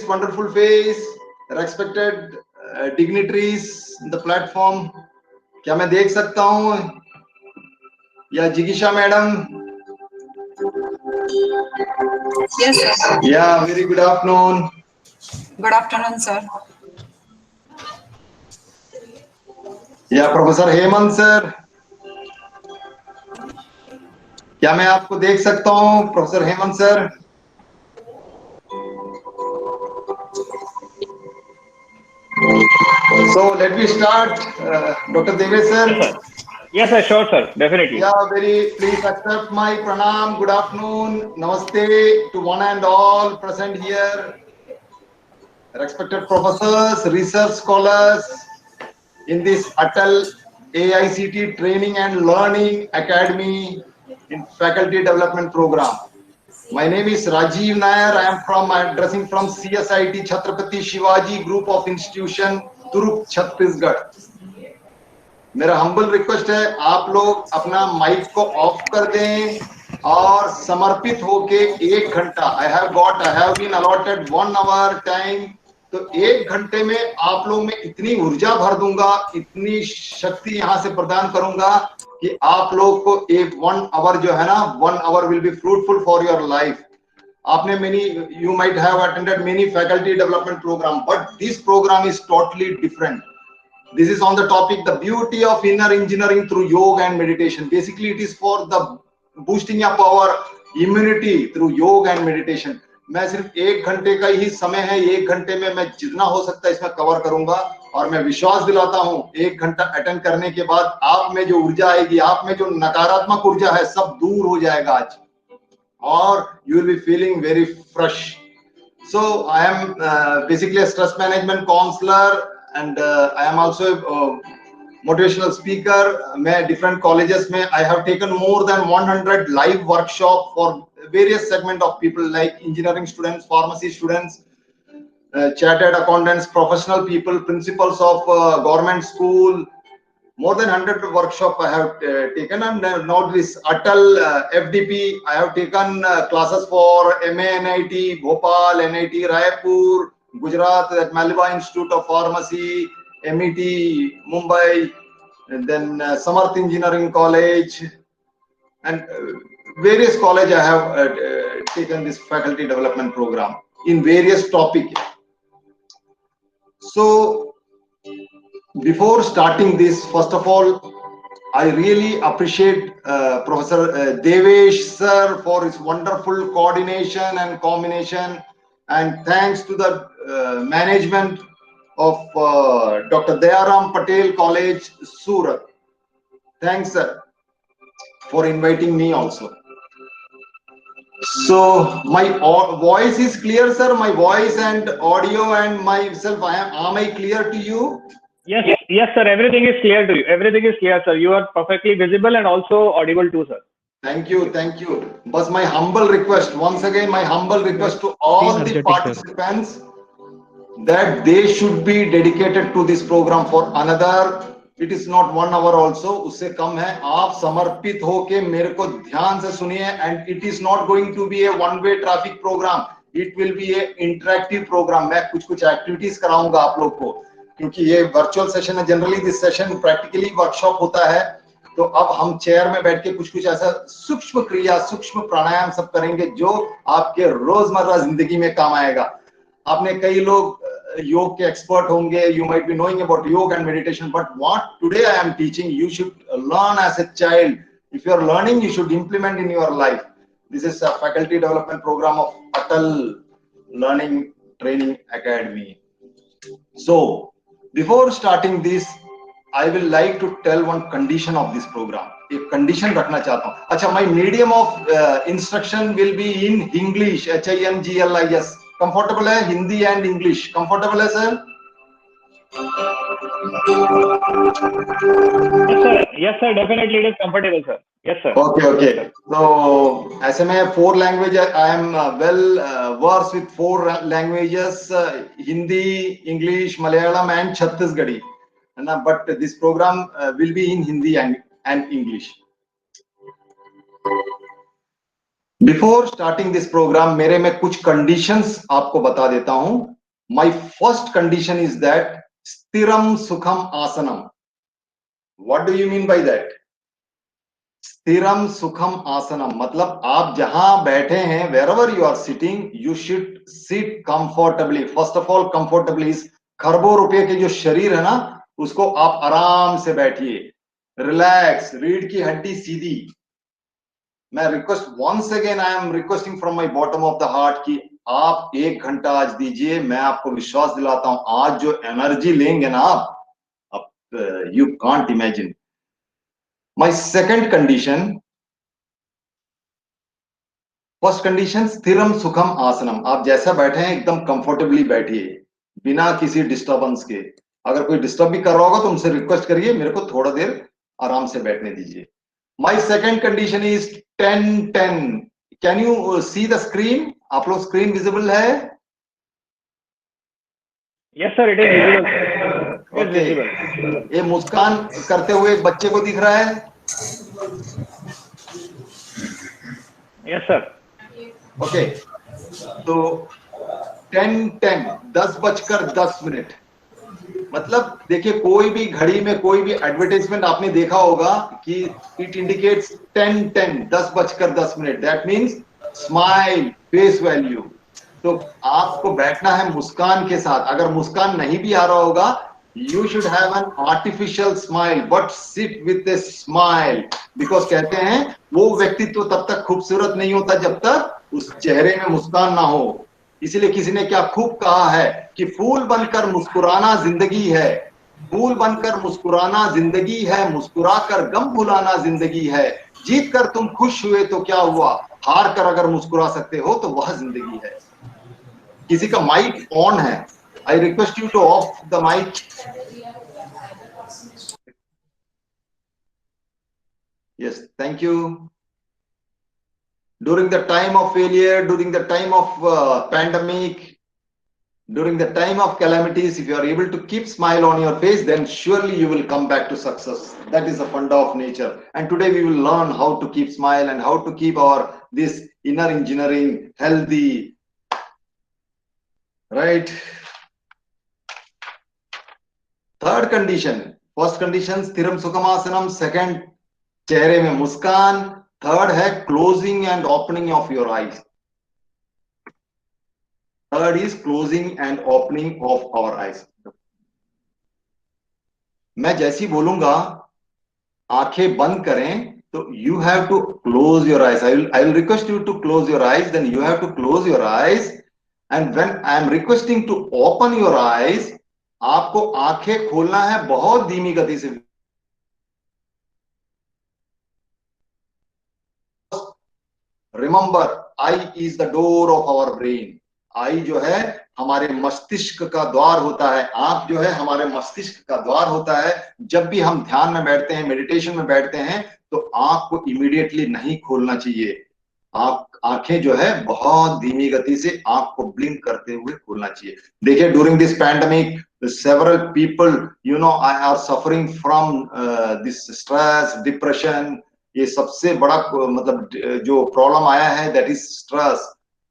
wonderful face, respected dignitaries in the platform. क्या मैं देख सकता हूँ या जिगीशा madam? Yes, sir. Yeah, very good afternoon. Good afternoon, sir. या प्रोफेसर हेमंत सर, क्या मैं आपको देख सकता हूँ professor Hemant sir? So let me start, Dr. Devesh sir. Yes, sir. Sure, sir. Definitely. Yeah, very please accept my pranam. Good afternoon, namaste to one and all present here. Respected professors, research scholars in this Atal AICT Training and Learning Academy in Faculty Development Program. My name is Rajiv Nair. I am addressing from CSIT Chhatrapati Shivaji Group of Institution, Durg, Chhattisgarh. मेरा humble request है आप लोग अपना mic को of कर दें और समर्पित होके 1 घंटा I have been allotted 1 hour time, तो 1 घंटे में आप लोग में इतनी ऊर्जा भर दूंगा, इतनी शक्ति यहाँ से प्रदान करूंगा कि आप लोग को एक 1 आवर जो है ना, 1 hour will be fruitful for your life. आपने you might have attended many faculty development program, but this program is totally different. This is on the topic the beauty of inner engineering through yoga and meditation. Basically it is for the boosting up our immunity through yoga and meditation. मैं सिर्फ 1 घंटे का ही समय है, 1 घंटे में मैं जितना हो सकता है इसमें कवर करूंगा और मैं विश्वास दिलाता हूं 1 घंटा अटेंड करने के बाद आप में जो ऊर्जा आएगी, आप में जो नकारात्मक ऊर्जा है सब दूर हो जाएगा आज और you will be feeling very fresh. So I am basically a stress management counselor and I am also a motivational speaker. मैं different colleges में I have taken more than 100 live workshop for various segment of people like engineering students, pharmacy students, chartered accountants, professional people, principals of government school. More than 100 workshop I have taken, and now this Atal FDP I have taken classes for MA NIT Bhopal, NIT Raipur, Gujarat, at Maliba Institute of Pharmacy, MET Mumbai, and then Samarth Engineering College, and various college I have taken this faculty development program in various topics. So before starting this, first of all, I really appreciate Professor Devesh sir for his wonderful coordination and combination, and thanks to the management of Dr. Dayaram Patel College, Surat. Thanks sir for inviting me also. So my voice is clear sir, my voice and audio and myself, am I clear to you? Yes, yes, sir. Everything is clear to you. Everything is clear, sir. You are perfectly visible and also audible too, sir. Thank you, thank you. But my humble request, once again, my humble request to all the participants that they should be dedicated to this program for another. It is not 1 hour also, उससे कम है. आप समर्पित होके मेरे को ध्यान से सुनिए, and it is not going to be a one-way traffic program. It will be a interactive program. मैं कुछ activities कराऊंगा आप लोग को, क्योंकि ये वर्चुअल सेशन है. Generally this session practically workshop होता है, तो अब हम चेयर में बैठ के कुछ ऐसा सूक्ष्म क्रिया, सूक्ष्म प्राणायाम सब करेंगे जो आपके रोजमर्रा जिंदगी में काम आएगा. आपने कई लोग योग के एक्सपर्ट होंगे, you might be knowing about yoga and meditation, but what today I am teaching you should learn as a child. If you are learning, you should implement in your life. This is a faculty development program of Atal Learning Training Academy. So before starting this, I will like to tell one condition of this program. एक condition रखना चाहता हूँ. अच्छा, my medium of instruction will be in English, HINGLIS. Comfortable है Hindi and English? Comfortable है sir? Yes sir, definitely it is comfortable sir. Yes sir. Okay. So ऐसे में 4 languages, I am well versed with 4 languages, Hindi, English, Malayalam and Chhattisgarhi. But this program will be in Hindi and English. Before starting this program, मेरे में कुछ conditions आपको बता देता हूँ. My first condition is that Stiram Sukham Asanam. What do you mean by that? Stiram Sukham Asanam मतलब आप जहां बैठे हैं, wherever you are sitting, you should sit comfortably. First of all, comfortably is खरबों रुपए के जो शरीर है ना, उसको आप आराम से बैठिए, रिलैक्स, रीढ़ की हड्डी सीधी. मैं request once again I am requesting from my bottom of the heart कि आप 1 घंटा आज दीजिए. मैं आपको विश्वास दिलाता हूं, आज जो एनर्जी लेंगे ना आप, you can't imagine. My second condition, first condition स्थिरम सुखम आसनम. आप जैसा बैठे हैं एकदम कंफर्टेबली बैठिए, बिना किसी डिस्टर्बेंस के. अगर कोई डिस्टर्ब भी कर रहा होगा तो उनसे रिक्वेस्ट करिए, मेरे को थोड़ा देर आराम से बैठने दीजिए. My second condition is 10-10. Can you see the screen? आप लोग स्क्रीन विजिबल है? Yes, sir. It is visible. Okay. ये मुस्कान करते हुए एक बच्चे को दिख रहा है? Yes, sir. ओके. तो 10-10, 10:10 मतलब देखिए, कोई भी घड़ी में कोई भी एडवर्टाइजमेंट आपने देखा होगा कि it indicates 10-10, 10:10. That means smile, face value. तो आपको बैठना है मुस्कान के साथ. अगर मुस्कान नहीं भी आ रहा होगा, you should have an artificial smile, but sit with a smile, because कहते हैं वो व्यक्तित्व तब तक खूबसूरत नहीं होता जब तक उस चेहरे में मुस्कान ना हो. इसीलिए किसी ने क्या खूब कहा है कि फूल बनकर मुस्कुराना जिंदगी है, फूल बनकर मुस्कुराना जिंदगी है, मुस्कुराकर गम भुलाना जिंदगी है, जीत कर तुम खुश हुए तो क्या हुआ, हार कर अगर मुस्कुरा सकते हो तो वह जिंदगी है. किसी का माइक ऑन है, I request you to off the mic. Yes, thank you. During the time of failure, during the time of pandemic, during the time of calamities, if you are able to keep smile on your face, then surely you will come back to success. That is the funda of nature. And today we will learn how to keep smile and how to keep our this inner engineering healthy. Right? Third condition, first condition स्थिरम सुखमासनम, second चेहरे में मुस्कान, third है closing and opening of your eyes. Third is closing and opening of our eyes. मैं जैसी बोलूंगा आंखें बंद करें तो you have to close your eyes. I will request you to close your eyes, then you have to close your eyes. And when I am requesting to open your eyes, आपको आंखें खोलना है बहुत धीमी गति से. Remember, eye is the door of our brain. Eye जो है हमारे मस्तिष्क का द्वार होता है, आंख जो है हमारे मस्तिष्क का द्वार होता है. जब भी हम ध्यान में बैठते हैं, मेडिटेशन में बैठते हैं, तो आंख को इमीडिएटली नहीं खोलना चाहिए. आंखें जो है बहुत धीमी गति से आंख को ब्लिंक करते हुए खोलना चाहिए. देखिए, during this pandemic several people, you know, are suffering from this stress, depression. ये सबसे बड़ा मतलब जो प्रॉब्लम आया है, that is stress.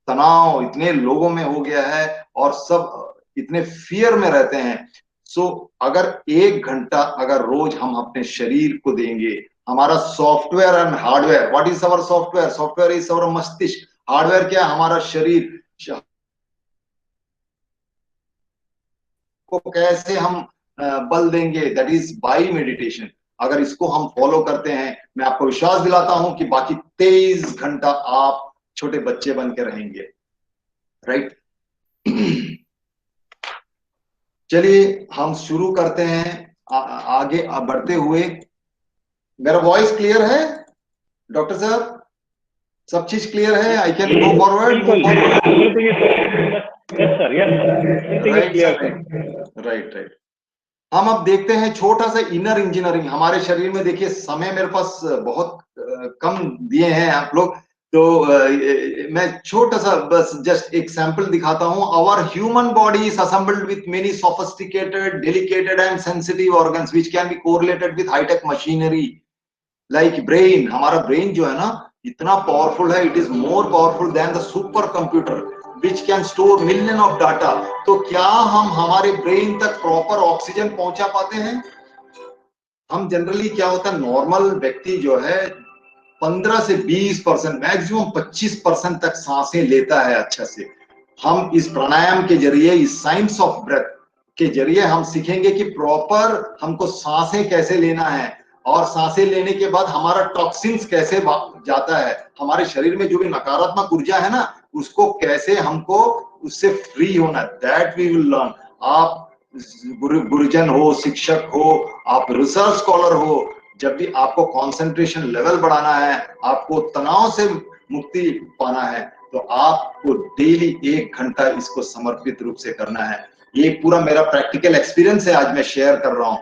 तनाव इतने लोगों में हो गया है और सब इतने फियर में रहते हैं. सो अगर 1 घंटा अगर रोज हम अपने शरीर को देंगे, हमारा software and hardware, what is our software? Software is our मस्तिष्क. हार्डवेयर क्या है? हमारा शरीर. को कैसे हम बल देंगे? That is by meditation. अगर इसको हम फॉलो करते हैं, मैं आपको विश्वास दिलाता हूं कि बाकी 23 घंटा आप छोटे बच्चे बन के रहेंगे. राइट? चलिए हम शुरू करते हैं आगे बढ़ते हुए. मेरा वॉइस क्लियर है डॉक्टर साहब? सब चीज क्लियर है? I can go forward. Yes, sir. Yes, sir. Everything is clear, sir. Right. हम अब देखते हैं छोटा सा इनर इंजीनियरिंग हमारे शरीर में. देखिए, समय मेरे पास बहुत कम दिए हैं आप लोग, तो मैं छोटा सा बस जस्ट एक सैंपल दिखाता हूं. Our human body is assembled with many sophisticated, delicated and sensitive organs which can be correlated with hitech machinery like brain. हमारा ब्रेन जो है ना, इतना पावरफुल है, it is more powerful than the super computer. which can store million of data. तो क्या हम हमारे ब्रेन तक प्रॉपर ऑक्सीजन पहुंचा पाते हैं? हम जनरली क्या होता है, नॉर्मल व्यक्ति जो है 15 से 20%, मैक्सिमम 25% तक सांसें लेता है अच्छा से। हम इस प्राणायाम के जरिए, इस साइंस ऑफ ब्रेथ के जरिए हम सीखेंगे कि प्रॉपर हमको सांसें कैसे लेना है, और सांसें लेने के बाद हमारा टॉक्सिन्स कैसे जाता है, हमारे शरीर में जो भी नकारात्मक ऊर्जा है ना, उसको कैसे हमको उससे फ्री होना है, दैट वी विल लर्न। आप गुरुजन हो, शिक्षक हो, आप रिसर्च स्कॉलर हो, जब भी आपको कंसंट्रेशन लेवल बढ़ाना है, आपको तनाव से मुक्ति पाना है, तो आपको डेली 1 घंटा इसको समर्पित रूप से करना है। ये पूरा मेरा प्रैक्टिकल एक्सपीरियंस है, आज मैं शेयर कर रहा हूँ।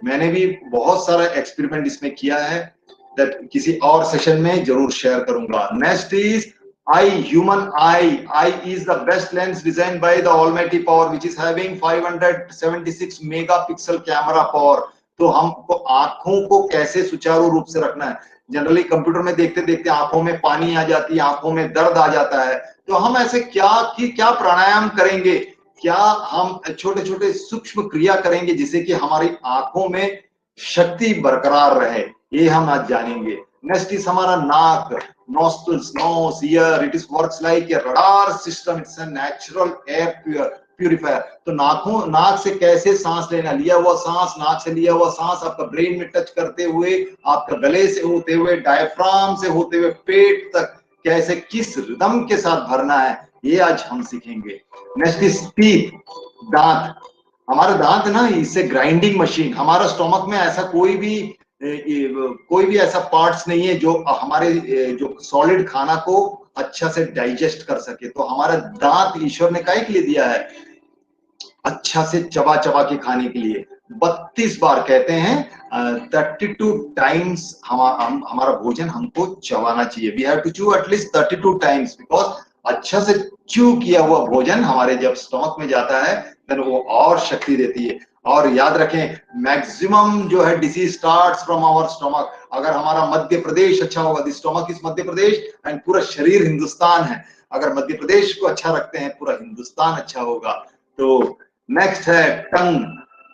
मैंने भी बहुत सारा एक्सपेरिमेंट इसमें किया है, दैट किसी और सेशन में जरूर शेयर करूंगा। Next is eye, human eye is the best lens designed by the almighty power which is having 576 megapixel camera power। तो हमको आंखों को कैसे सुचारू रूप से रखना है, जनरली कंप्यूटर में देखते देखते आंखों में पानी आ जाती है, आंखों में दर्द आ जाता है, तो हम ऐसे क्या प्राणायाम करेंगे, क्या हम छोटे छोटे सूक्ष्म क्रिया करेंगे जिससे कि हमारी आंखों में शक्ति बरकरार रहे, ये हम आज जानेंगे। नेक्स्ट इज हमारा नाक, nostrils, nose, ear, it is works like a radar system, it's a natural air purifier। तो नाक से कैसे सांस लेना, लिया हुआ सांस, नाक से लिया हुआ सांस आपका ब्रेन में टच करते हुए, आपका गले से होते हुए, डायफ्राम से होते हुए पेट तक कैसे किस रिदम के साथ भरना है, ये आज हम सीखेंगे। नेक्स्ट इज टीथ, दांत। हमारे दांत ना, इससे ग्राइंडिंग मशीन, हमारा स्टोमक में ऐसा कोई भी ऐसा पार्ट्स नहीं है जो हमारे जो सॉलिड खाना को अच्छा से डाइजेस्ट कर सके। तो हमारा दांत ईश्वर ने काहे के लिए दिया है, अच्छा से चबा चबा के खाने के लिए। 32 बार कहते हैं, 32 टाइम्स हमारा भोजन हमको चबाना चाहिए। We have to chew at least 32 times, because अच्छा से च्यू किया हुआ भोजन हमारे जब स्टमक में जाता है तो वो और शक्ति देती है। और याद रखें, मैक्सिमम जो है disease starts from our stomach. अगर हमारा मध्य प्रदेश अच्छा होगा, the stomach is Madhya Pradesh and पूरा शरीर हिंदुस्तान है, अगर मध्य प्रदेश को अच्छा रखते हैं पूरा हिंदुस्तान अच्छा होगा। तो नेक्स्ट है टंग।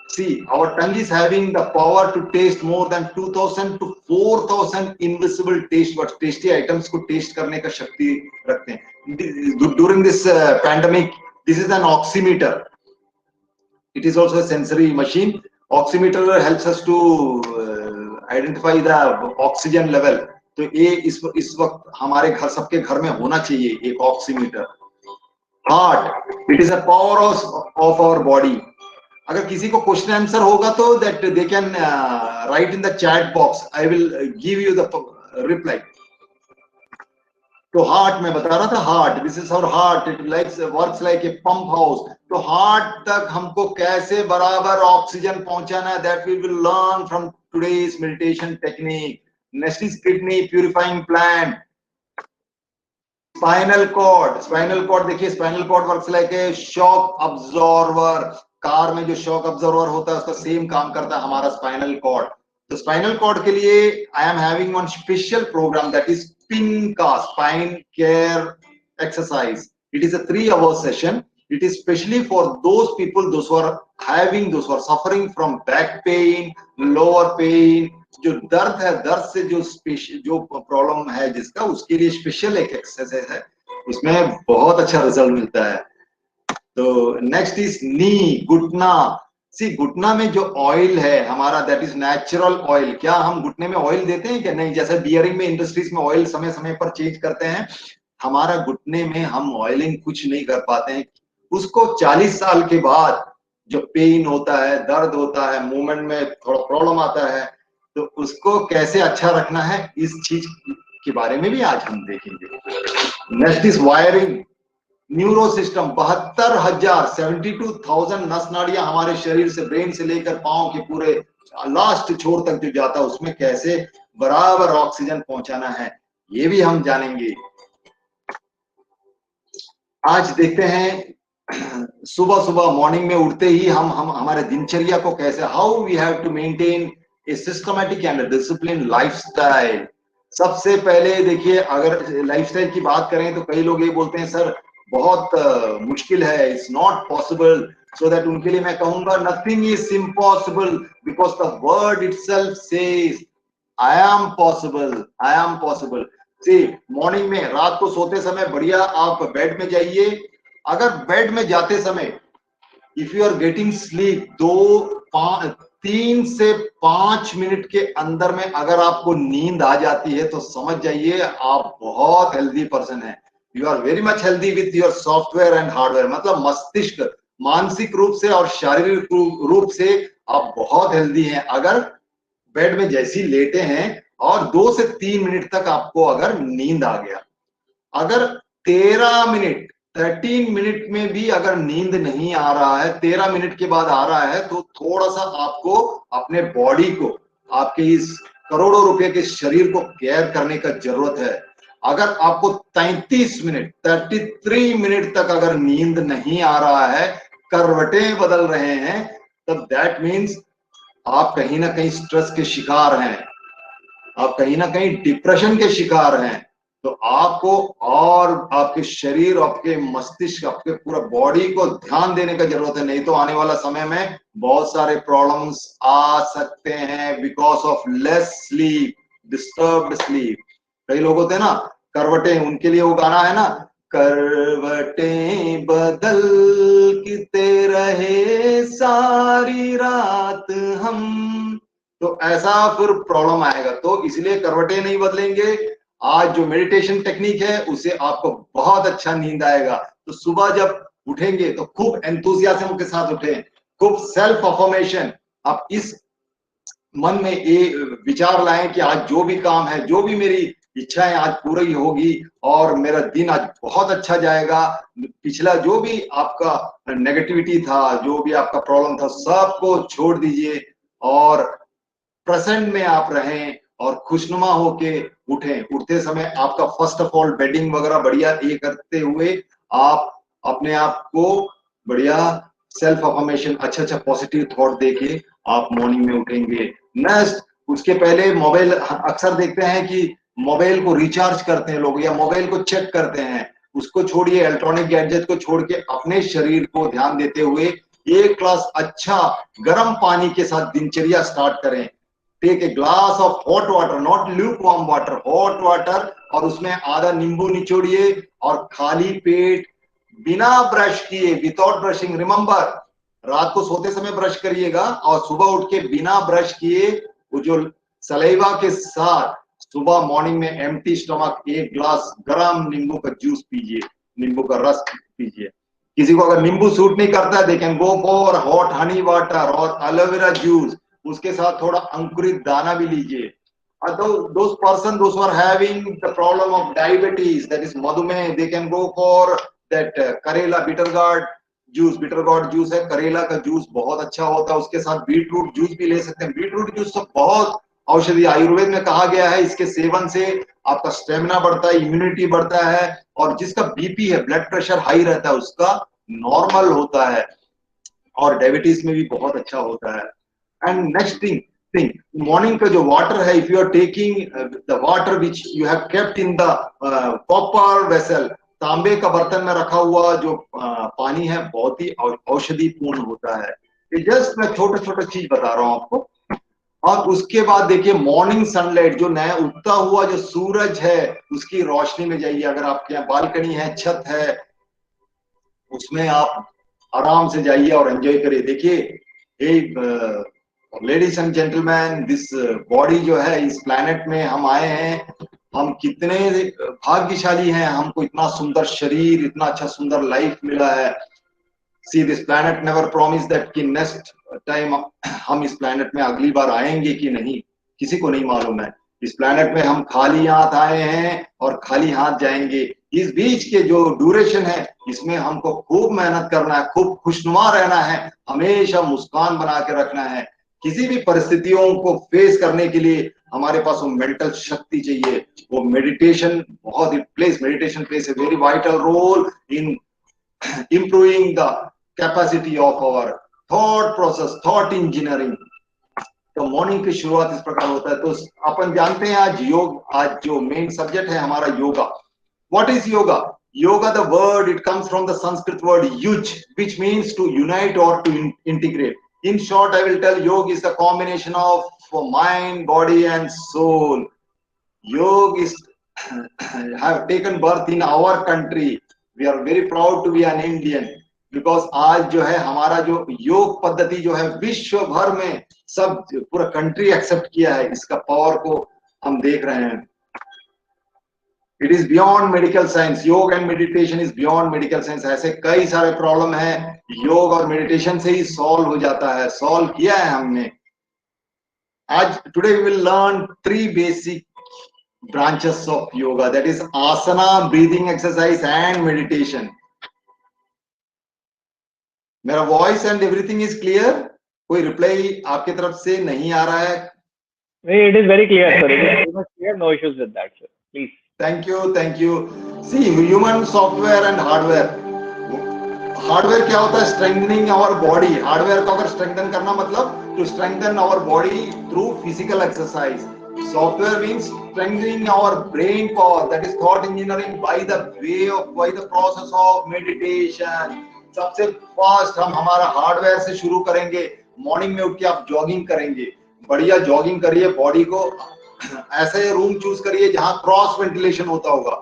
See, our tongue is having the power to taste more than 2000 to 4000 invisible taste buds, tasty items को taste करने का शक्ति रखते हैं। During this pandemic, this is an oximeter. It is also a sensory machine. Oximeter helps us to identify the oxygen level. तो ये इस वक्त हमारे घर, सबके घर में होना चाहिए एक oximeter. Heart, it is a power of our body. अगर किसी को क्वेश्चन आंसर होगा तो that they can write in the chat box, I will give you the reply. तो हार्ट में बता रहा था, heart, this is our heart, it likes works like a pump house. तो हार्ट तक हमको कैसे बराबर ऑक्सीजन पहुंचाना है, that we will learn from today's meditation technique. Next is kidney, purifying plant. Spinal cord देखिए, spinal cord works like a shock absorber. Car में जो शॉक अब्जॉर्वर होता है उसका सेम काम करता है हमारा स्पाइनल कॉर्ड। तो स्पाइनल कॉर्ड के लिए I am having one special program, that is पिनका, spine care exercise. It is a 3-hour session. It is specially for those people, those who are suffering from back pain, lower pain, जो दर्द है, दर्द से जो problem है जिसका, उसके लिए स्पेशल एक एक्सरसाइज है, उसमें बहुत अच्छा रिजल्ट मिलता है। तो नेक्स्ट इज नी, घुटना। सी, घुटना में जो ऑयल है हमारा, दैट इज नेचुरल ऑयल। क्या हम घुटने में ऑयल देते हैं क्या? नहीं। जैसे बियरिंग में, इंडस्ट्रीज में ऑयल समय समय पर चेंज करते हैं, हमारा घुटने में हम ऑयलिंग कुछ नहीं कर पाते हैं। उसको 40 साल के बाद जो पेन होता है, दर्द होता है, मूवमेंट में थोड़ा प्रॉब्लम आता है, तो उसको कैसे अच्छा रखना है, इस चीज के बारे में भी आज हम देखेंगे। Next is wiring, neuro system. 72,000 नस नाड़ियां हमारे शरीर से, ब्रेन से लेकर पांव के पूरे लास्ट छोर तक जो जाता है, उसमें कैसे बराबर ऑक्सीजन पहुंचाना है, ये भी हम जानेंगे। आज देखते हैं सुबह सुबह मॉर्निंग में उठते ही हम हमारे दिनचर्या को कैसे, how we have to maintain a systematic and discipline lifestyle. सबसे पहले देखिए, अगर लाइफस्टाइल की बात करें तो कई लोग ये बोलते हैं, सर बहुत मुश्किल है, it's not possible, so that उनके लिए मैं कहूंगा nothing is impossible, because the word itself says I am possible, I am possible. See, morning में रात को सोते समय बढ़िया आप बेड में जाइए। अगर बेड में जाते समय if you are getting sleep, 3 से 5 मिनट के अंदर में अगर आपको नींद आ जाती है तो समझ जाइए आप बहुत हेल्दी पर्सन है। You are very much healthy with your software and hardware, मतलब मस्तिष्क, मानसिक रूप से और शारीरिक रूप से आप बहुत हेल्दी हैं। अगर बेड में जैसी लेटे हैं और 2 से 3 मिनट तक आपको अगर नींद आ गया, अगर 13 मिनट में भी अगर नींद नहीं आ रहा है, 13 मिनट के बाद आ रहा है, तो थोड़ा सा आपको अपने बॉडी को, आपके इस करोड़ों रुपए के शरीर को केयर करने का जरूरत है। अगर आपको 33 मिनट तक अगर नींद नहीं आ रहा है, करवटें बदल रहे हैं, तब दैट मीन्स आप कहीं ना कहीं स्ट्रेस के शिकार हैं, आप कहीं ना कहीं डिप्रेशन के शिकार हैं। तो आपको और आपके शरीर, आपके मस्तिष्क, आपके पूरा बॉडी को ध्यान देने का जरूरत है, नहीं तो आने वाला समय में बहुत सारे प्रॉब्लम्स आ सकते हैं because of less sleep, disturbed sleep. कई लोग होते हैं ना करवटें, उनके लिए वो गाना है ना, करवटें बदलते रहे सारी रात हम, तो ऐसा फिर प्रॉब्लम आएगा। तो इसलिए करवटें नहीं बदलेंगे। आज जो मेडिटेशन टेक्निक है उससे आपको बहुत अच्छा नींद आएगा। तो सुबह जब उठेंगे तो खूब एंथुसियाज्म के साथ उठें, खूब सेल्फ अफर्मेशन। आप इस मन में ये विचार लाएं कि आज जो भी काम है, जो भी मेरी इच्छाएं आज पूरी होगी और मेरा दिन आज बहुत अच्छा जाएगा। पिछला जो भी आपका नेगेटिविटी था, जो भी आपका प्रॉब्लम था, सबको छोड़ दीजिए और प्रेजेंट में आप रहें और खुशनुमा होके उठें। उठते समय आपका फर्स्ट ऑफ ऑल बेडिंग वगैरह बढ़िया ये करते हुए आप अपने आप को बढ़िया सेल्फ अफर्मेशन, अच्छा पॉजिटिव थॉट देके आप मॉर्निंग में उठेंगे। नेक्स्ट, उसके पहले मोबाइल, अक्सर देखते हैं कि मोबाइल को रिचार्ज करते हैं लोग या मोबाइल को चेक करते हैं। उसको छोड़िए, इलेक्ट्रॉनिक गैजेट को छोड़ के अपने शरीर को ध्यान देते हुए एक ग्लास अच्छा गर्म पानी के साथ दिनचर्या स्टार्ट करें। Take a glass of hot water, not lukewarm water, hot water, और उसमें आधा नींबू निचोड़िए और खाली पेट बिना ब्रश किए, विदाउट ब्रशिंग, रिमेंबर रात को सोते समय ब्रश करिएगा और सुबह उठ के बिना ब्रश किए वो जो सलाइवा के साथ सुबह मॉर्निंग में एम्प्टी स्टमक एक ग्लास गरम नींबू का जूस पीजिए, नींबू का रस पीजिए। किसी को अगर नींबू सूट नहीं करता है, they can go for hot Honey water और एलोवेरा जूस, उसके साथ थोड़ा अंकुरित दाना भी लीजिए। Those person those who are having the problem of diabetes, that is madhumeh, they can go for that करेला bitter gourd juice. Bitter gourd juice है, करेला का जूस बहुत अच्छा होता है, उसके साथ बीट रूट जूस भी ले सकते हैं। बीट रूट जूस तो बहुत औषधि, आयुर्वेद में कहा गया है इसके सेवन से आपका स्टेमिना बढ़ता है, इम्यूनिटी बढ़ता है, और जिसका बीपी है, ब्लड प्रेशर हाई रहता है, उसका नॉर्मल होता है, और डायबिटीज में भी बहुत अच्छा होता है। एंड नेक्स्ट थिंग, मॉर्निंग का जो वाटर है, if you are taking the water which you have kept in the copper vessel, तांबे का बर्तन में रखा हुआ जो पानी है, बहुत ही औषधि पूर्ण होता है। ये जस्ट मैं छोटे चीज बता रहा हूं आपको। और उसके बाद देखिए मॉर्निंग सनलाइट, जो नया उगता हुआ जो सूरज है उसकी रोशनी में जाइए। अगर आपके यहाँ बालकनी है, छत है, उसमें आप आराम से जाइए और एंजॉय करिए। देखिए ladies and gentleman, this body जो है, इस प्लैनेट में हम आए हैं, हम कितने भाग्यशाली हैं, हमको इतना सुंदर शरीर, इतना अच्छा सुंदर लाइफ मिला है। See, this planet never promise that कि नेक्स्ट टाइम हम इस प्लैनेट में अगली बार आएंगे कि नहीं, किसी को नहीं मालूम है। इस प्लैनेट में हम खाली हाथ आए हैं और खाली हाथ जाएंगे। इस बीच के जो ड्यूरेशन है, इसमें हमको खूब मेहनत करना है, खूब खुशनुमा रहना है, हमेशा मुस्कान बना के रखना है। किसी भी परिस्थितियों को फेस करने के लिए हमारे पास वो मेंटल शक्ति चाहिए। वो मेडिटेशन बहुत meditation plays a very vital role in improving the capacity of our thought process, thought engineering। तो मॉर्निंग की शुरुआत इस प्रकार होता है। तो अपन जानते हैं आज जो मेन सब्जेक्ट है हमारा yoga. What is yoga? Yoga, the word, it comes from the Sanskrit word yuj, which means to unite or to integrate. In short, I will tell yoga is the combination of mind, body and soul. Yoga is have taken birth in our country. We are very proud to be an Indian because आज जो है हमारा जो योग पद्धति जो है विश्व भर में सब पूरा कंट्री एक्सेप्ट किया है. इसका पावर को हम देख रहे हैं. It is beyond medical science. योग and meditation is beyond medical science. ऐसे कई सारे प्रॉब्लम है योग और मेडिटेशन से ही सॉल्व हो जाता है. सॉल्व किया है हमने. आज today we will learn 3 basic branches of yoga, that is asana, breathing exercise and meditation. मेरा voice and everything is clear? कोई रिप्लाई आपके तरफ से नहीं आ रहा है? नहीं, it is very clear, sir. It is very much clear. No issues with that, sir. Please. Thank you, thank you. See, human software and hardware. Hardware क्या होता है? Strengthening our body. हार्डवेयर को अगर स्ट्रेंथन करना मतलब to strengthen our body through physical exercise. Software means strengthening our brain power, that is thought engineering by the process of meditation. सबसे first हम हमारा हार्डवेयर से शुरू करेंगे. मॉर्निंग में उठ के आप जॉगिंग करेंगे. बढ़िया जॉगिंग करिए. बॉडी को ऐसे रूम चूज करिए जहां क्रॉस वेंटिलेशन होता होगा.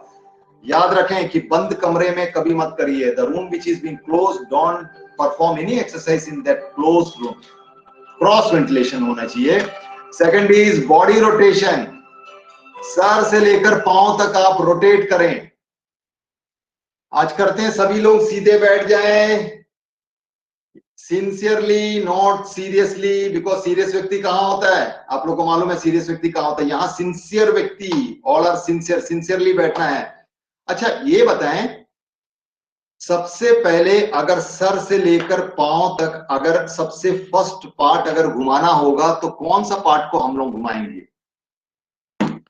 याद रखें कि बंद कमरे में कभी मत करिए. The room which is being closed, don't perform any exercise in that closed room. Cross ventilation होना चाहिए. Second is body rotation. Sir से लेकर पांव तक आप रोटेट करें. आज करते हैं सभी लोग. सीधे बैठ जाएं. Sincerely, not seriously, because serious व्यक्ति कहां होता है? आप लोग को मालूम है सीरियस व्यक्ति कहां होता है? यहां सिंसियर व्यक्ति. All are sincere. सिंसियरली बैठना है. अच्छा ये बताएं, सबसे पहले अगर सर से लेकर पांव तक अगर सबसे फर्स्ट पार्ट अगर घुमाना होगा तो कौन सा पार्ट को हम लोग घुमाएंगे?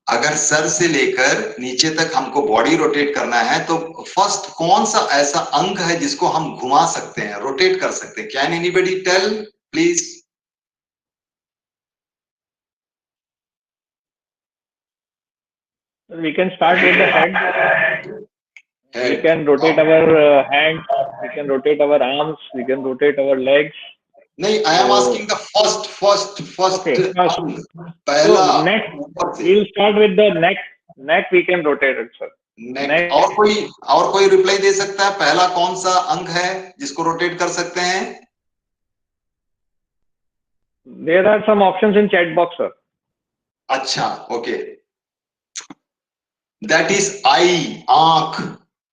अगर सर से लेकर नीचे तक हमको बॉडी रोटेट करना है तो फर्स्ट कौन सा ऐसा अंग है जिसको हम घुमा सकते हैं, रोटेट कर सकते हैं? Can anybody tell please? We can start with the head. We can rotate our hands. We can rotate our arms. We can rotate our legs. नहीं, I am asking the first. Okay, first. पहला. So next, we'll start with the neck. Neck we can rotate it, sir. नेक. और कोई reply दे सकता है? पहला कौन सा अंग है जिसको रोटेट कर सकते हैं? There are some options in chat box, sir. अच्छा, ओके. That is I. आंख.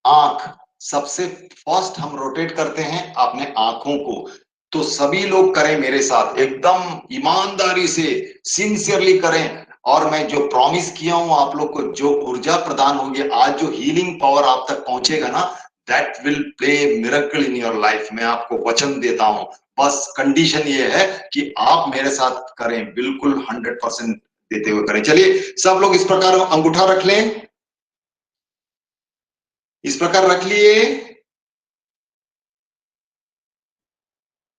आंख सबसे फर्स्ट हम रोटेट करते हैं अपने आंखों को. तो सभी लोग करें मेरे साथ, एकदम ईमानदारी से, सिंसियरली करें. और मैं जो प्रॉमिस किया हूं आप लोग को, जो ऊर्जा प्रदान होगी आज, जो हीलिंग पावर आप तक पहुंचेगा ना, that will play miracle in your life. मैं आपको वचन देता हूं. बस कंडीशन ये है कि आप मेरे साथ करें, बिल्कुल 100% देते हुए करें. चलिए सब लोग इस प्रकार अंगूठा रख लें. इस प्रकार रख लिए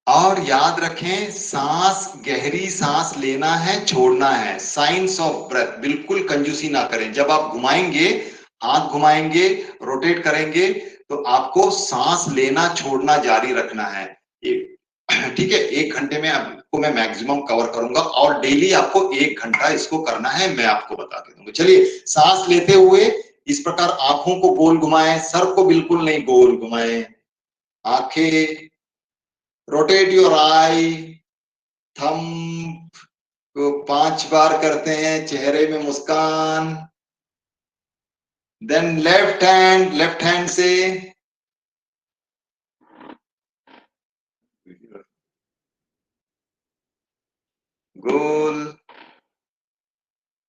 और याद रखें, सांस, गहरी सांस लेना है, छोड़ना है. Science of breath. बिल्कुल कंजूसी ना करें. जब आप घुमाएंगे, हाथ घुमाएंगे, रोटेट करेंगे तो आपको सांस लेना छोड़ना जारी रखना है. ठीक है. 1 घंटे में आपको मैं मैक्सिमम कवर करूंगा और डेली आपको 1 घंटा इसको करना है, मैं आपको बता के दूंगा. चलिए सांस लेते हुए इस प्रकार आंखों को गोल घुमाएं. सर को बिल्कुल नहीं गोल घुमाएं. आंखें. Rotate your I. थंब को 5 बार करते हैं. चेहरे में मुस्कान. देन लेफ्ट हैंड से गोल.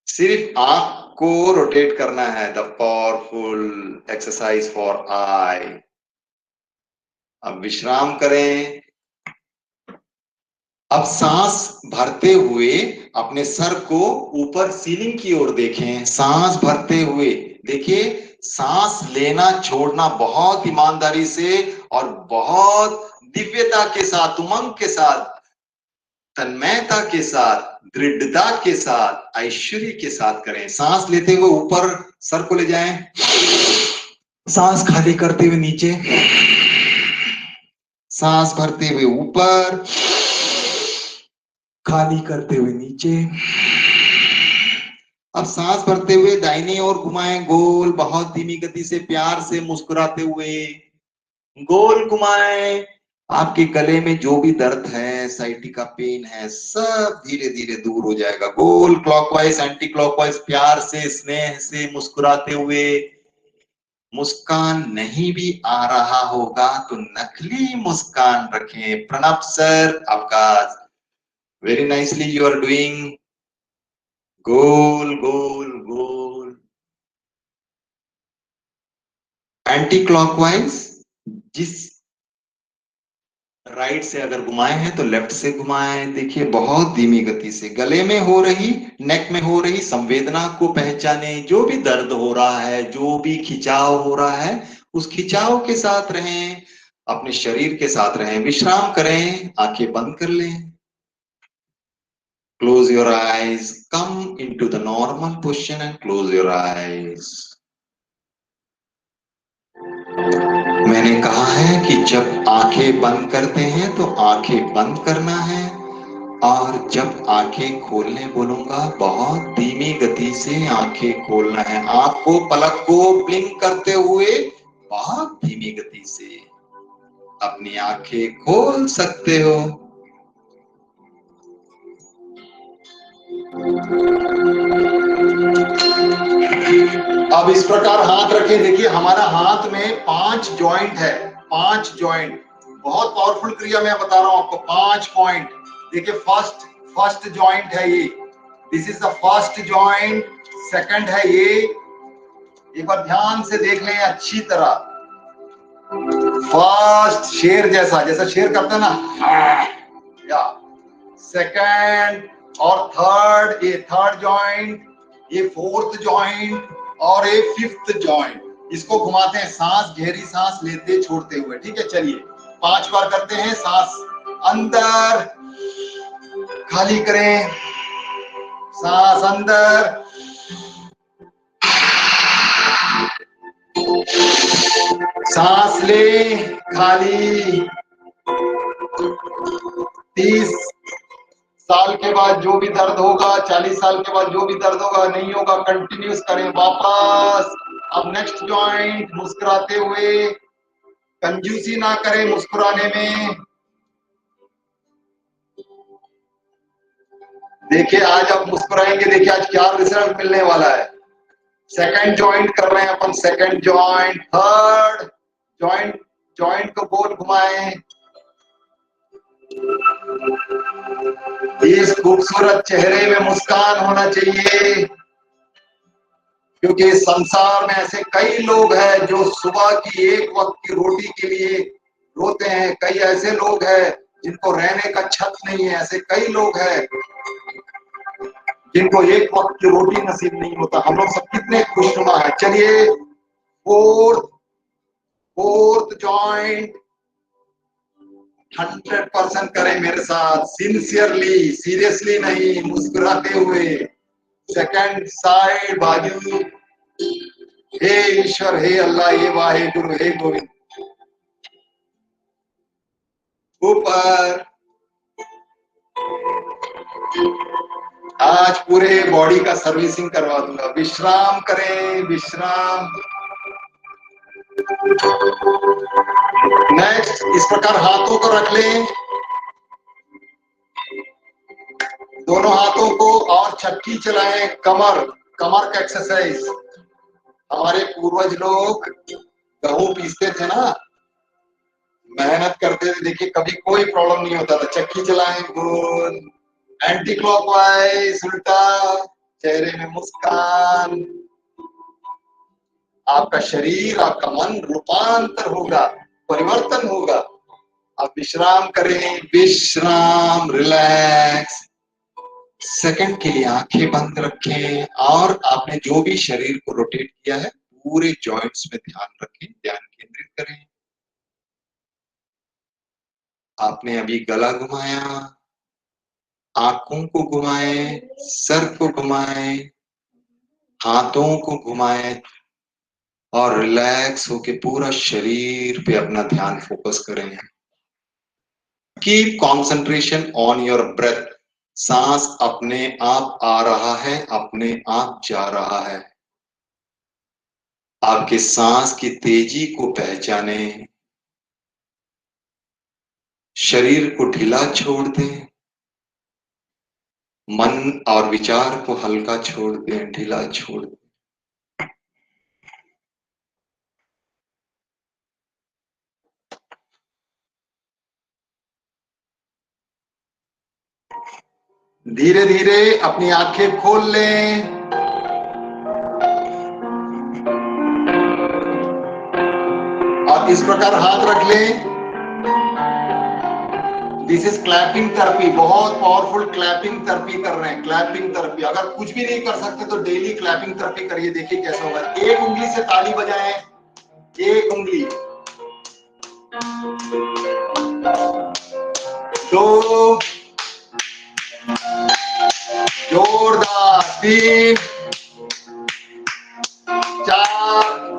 सिर्फ आंख को रोटेट करना है. The powerful exercise for I. अब विश्राम करें. अब सांस भरते हुए अपने सर को ऊपर सीलिंग की ओर देखें. सांस भरते हुए देखिए, सांस लेना छोड़ना बहुत ईमानदारी से और बहुत दिव्यता के साथ, उमंग के साथ, तन्मयता के साथ, दृढ़ता के साथ, ऐश्वर्य के साथ करें. सांस लेते हुए ऊपर सर को ले जाएं. सांस खाली करते हुए नीचे, सांस भरते हुए ऊपर, खाली करते हुए नीचे। अब सांस भरते हुए दाहिनी ओर घुमाएं, गोल, बहुत धीमी गति से, प्यार से, मुस्कुराते हुए गोल घुमाएं। आपके गले में जो भी दर्द है, साइटिका पेन है, सब धीरे धीरे दूर हो जाएगा। गोल, क्लॉकवाइज, एंटी क्लॉकवाइज, प्यार से, स्नेह से, मुस्कुराते हुए। मुस्कान नहीं भी आ रहा होगा तो नकली मुस्कान रखें। प्रणव सर, आपका very nicely you are doing. गोल गोल गोल, एंटी क्लॉकवाइज, जिस राइट से अगर घुमाए हैं तो लेफ्ट से घुमाएं। देखिए बहुत धीमी गति से, गले में हो रही, नेक में हो रही संवेदना को पहचाने। जो भी दर्द हो रहा है, जो भी खिंचाव हो रहा है, उस खिंचाव के साथ रहें, अपने शरीर के साथ रहें। विश्राम करें, आंखें बंद कर लें। Close your eyes, come into the normal position and close your eyes. मैंने कहा है कि जब आंखें बंद करते हैं तो आंखें बंद करना है, और जब आंखें खोलने बोलूंगा बहुत धीमी गति से आंखें खोलना है। आंख को, पलक को ब्लिंक करते हुए बहुत धीमी गति से अपनी आंखें खोल सकते हो। अब इस प्रकार हाथ रखें। देखिए हमारा हाथ में 5 जॉइंट है, 5 जॉइंट। बहुत पावरफुल क्रिया मैं बता रहा हूं आपको। 5 पॉइंट। देखिए फर्स्ट जॉइंट है ये, this is the first joint. Second है ये, एक बार ध्यान से देख लें अच्छी तरह। फर्स्ट शेर जैसा, जैसा शेर करता है ना, या सेकंड, और थर्ड, ये थर्ड जॉइंट, ये फोर्थ जॉइंट, और ये फिफ्थ जॉइंट। इसको घुमाते हैं, सांस, गहरी सांस लेते छोड़ते हुए। ठीक है, चलिए 5 बार करते हैं। सांस अंदर, खाली करें, सांस अंदर, सांस ले, खाली। 30 साल के बाद जो भी दर्द होगा, 40 साल के बाद जो भी दर्द होगा, नहीं होगा, कंटिन्यूस करें। वापस। अब नेक्स्ट जॉइंट, मुस्कुराते हुए, कंजूसी ना करें मुस्कुराने में। देखिए आज आप मुस्कुराएंगे, देखिए आज क्या रिजल्ट मिलने वाला है। सेकंड जॉइंट कर रहे हैं अपन, second joint, third joint, joint को गोल घुमाएं। इस खूबसूरत चेहरे में मुस्कान होना चाहिए, क्योंकि इस संसार में ऐसे कई लोग हैं जो सुबह की एक वक्त की रोटी के लिए रोते हैं। कई ऐसे लोग हैं जिनको रहने का छत नहीं है। ऐसे कई लोग हैं जिनको एक वक्त की रोटी नसीब नहीं होता। हम लोग सब कितने खुशनुमा है। चलिए फोर्थ जॉइंट, 100% करें मेरे साथ, सिंसियरली, सीरियसली नहीं, मुस्कुराते हुए। सेकंड साइड, बाजू। हे ईश्वर, हे अल्लाह, हे वाहे गुरु, हे गोविंद। ऊपर। आज पूरे बॉडी का सर्विसिंग करवा दूंगा। विश्राम करें, विश्राम। नेक्स्ट, इस प्रकार हाथों को रख लें, दोनों हाथों को, और चक्की चलाएं। कमर, कमर का एक्सरसाइज। हमारे पूर्वज लोग गेहूं पीसते थे ना, मेहनत करते थे, देखिए कभी कोई प्रॉब्लम नहीं होता था। चक्की चलाएं, गोल, एंटी क्लॉकवाइज, उल्टा, चेहरे में मुस्कान। आपका शरीर, आपका मन रूपांतर होगा, परिवर्तन होगा। आप विश्राम करें, विश्राम, रिलैक्स। सेकंड के लिए आंखें बंद रखें, और आपने जो भी शरीर को रोटेट किया है पूरे जॉइंट्स में ध्यान रखें, ध्यान केंद्रित करें। आपने अभी गला घुमाया, आंखों को घुमाएं, सर को घुमाएं, हाथों को घुमाएं, और रिलैक्स होके पूरा शरीर पे अपना ध्यान फोकस करें। Keep concentration on your breath. सांस अपने आप आ रहा है, अपने आप जा रहा है। आपके सांस की तेजी को पहचाने, शरीर को ढीला छोड़ दें, मन और विचार को हल्का छोड़ दें, ढीला छोड़ दें। धीरे धीरे अपनी आंखें खोल लें। और इस प्रकार हाथ रख लें। दिस इज क्लैपिंग थेरेपी, बहुत पावरफुल क्लैपिंग थेरेपी कर रहे हैं। क्लैपिंग थेरेपी, अगर कुछ भी नहीं कर सकते तो डेली क्लैपिंग थेरेपी करिए, देखिए कैसा होगा। एक उंगली से ताली बजाएं, एक उंगली, दो, जोरदार, तीन, चार,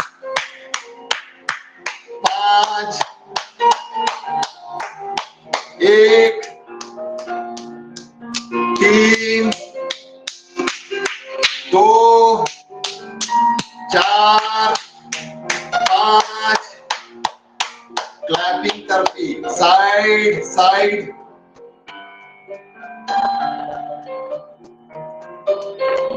पांच, एक, तीन, दो, चार, पांच। Clapping therapy, side side.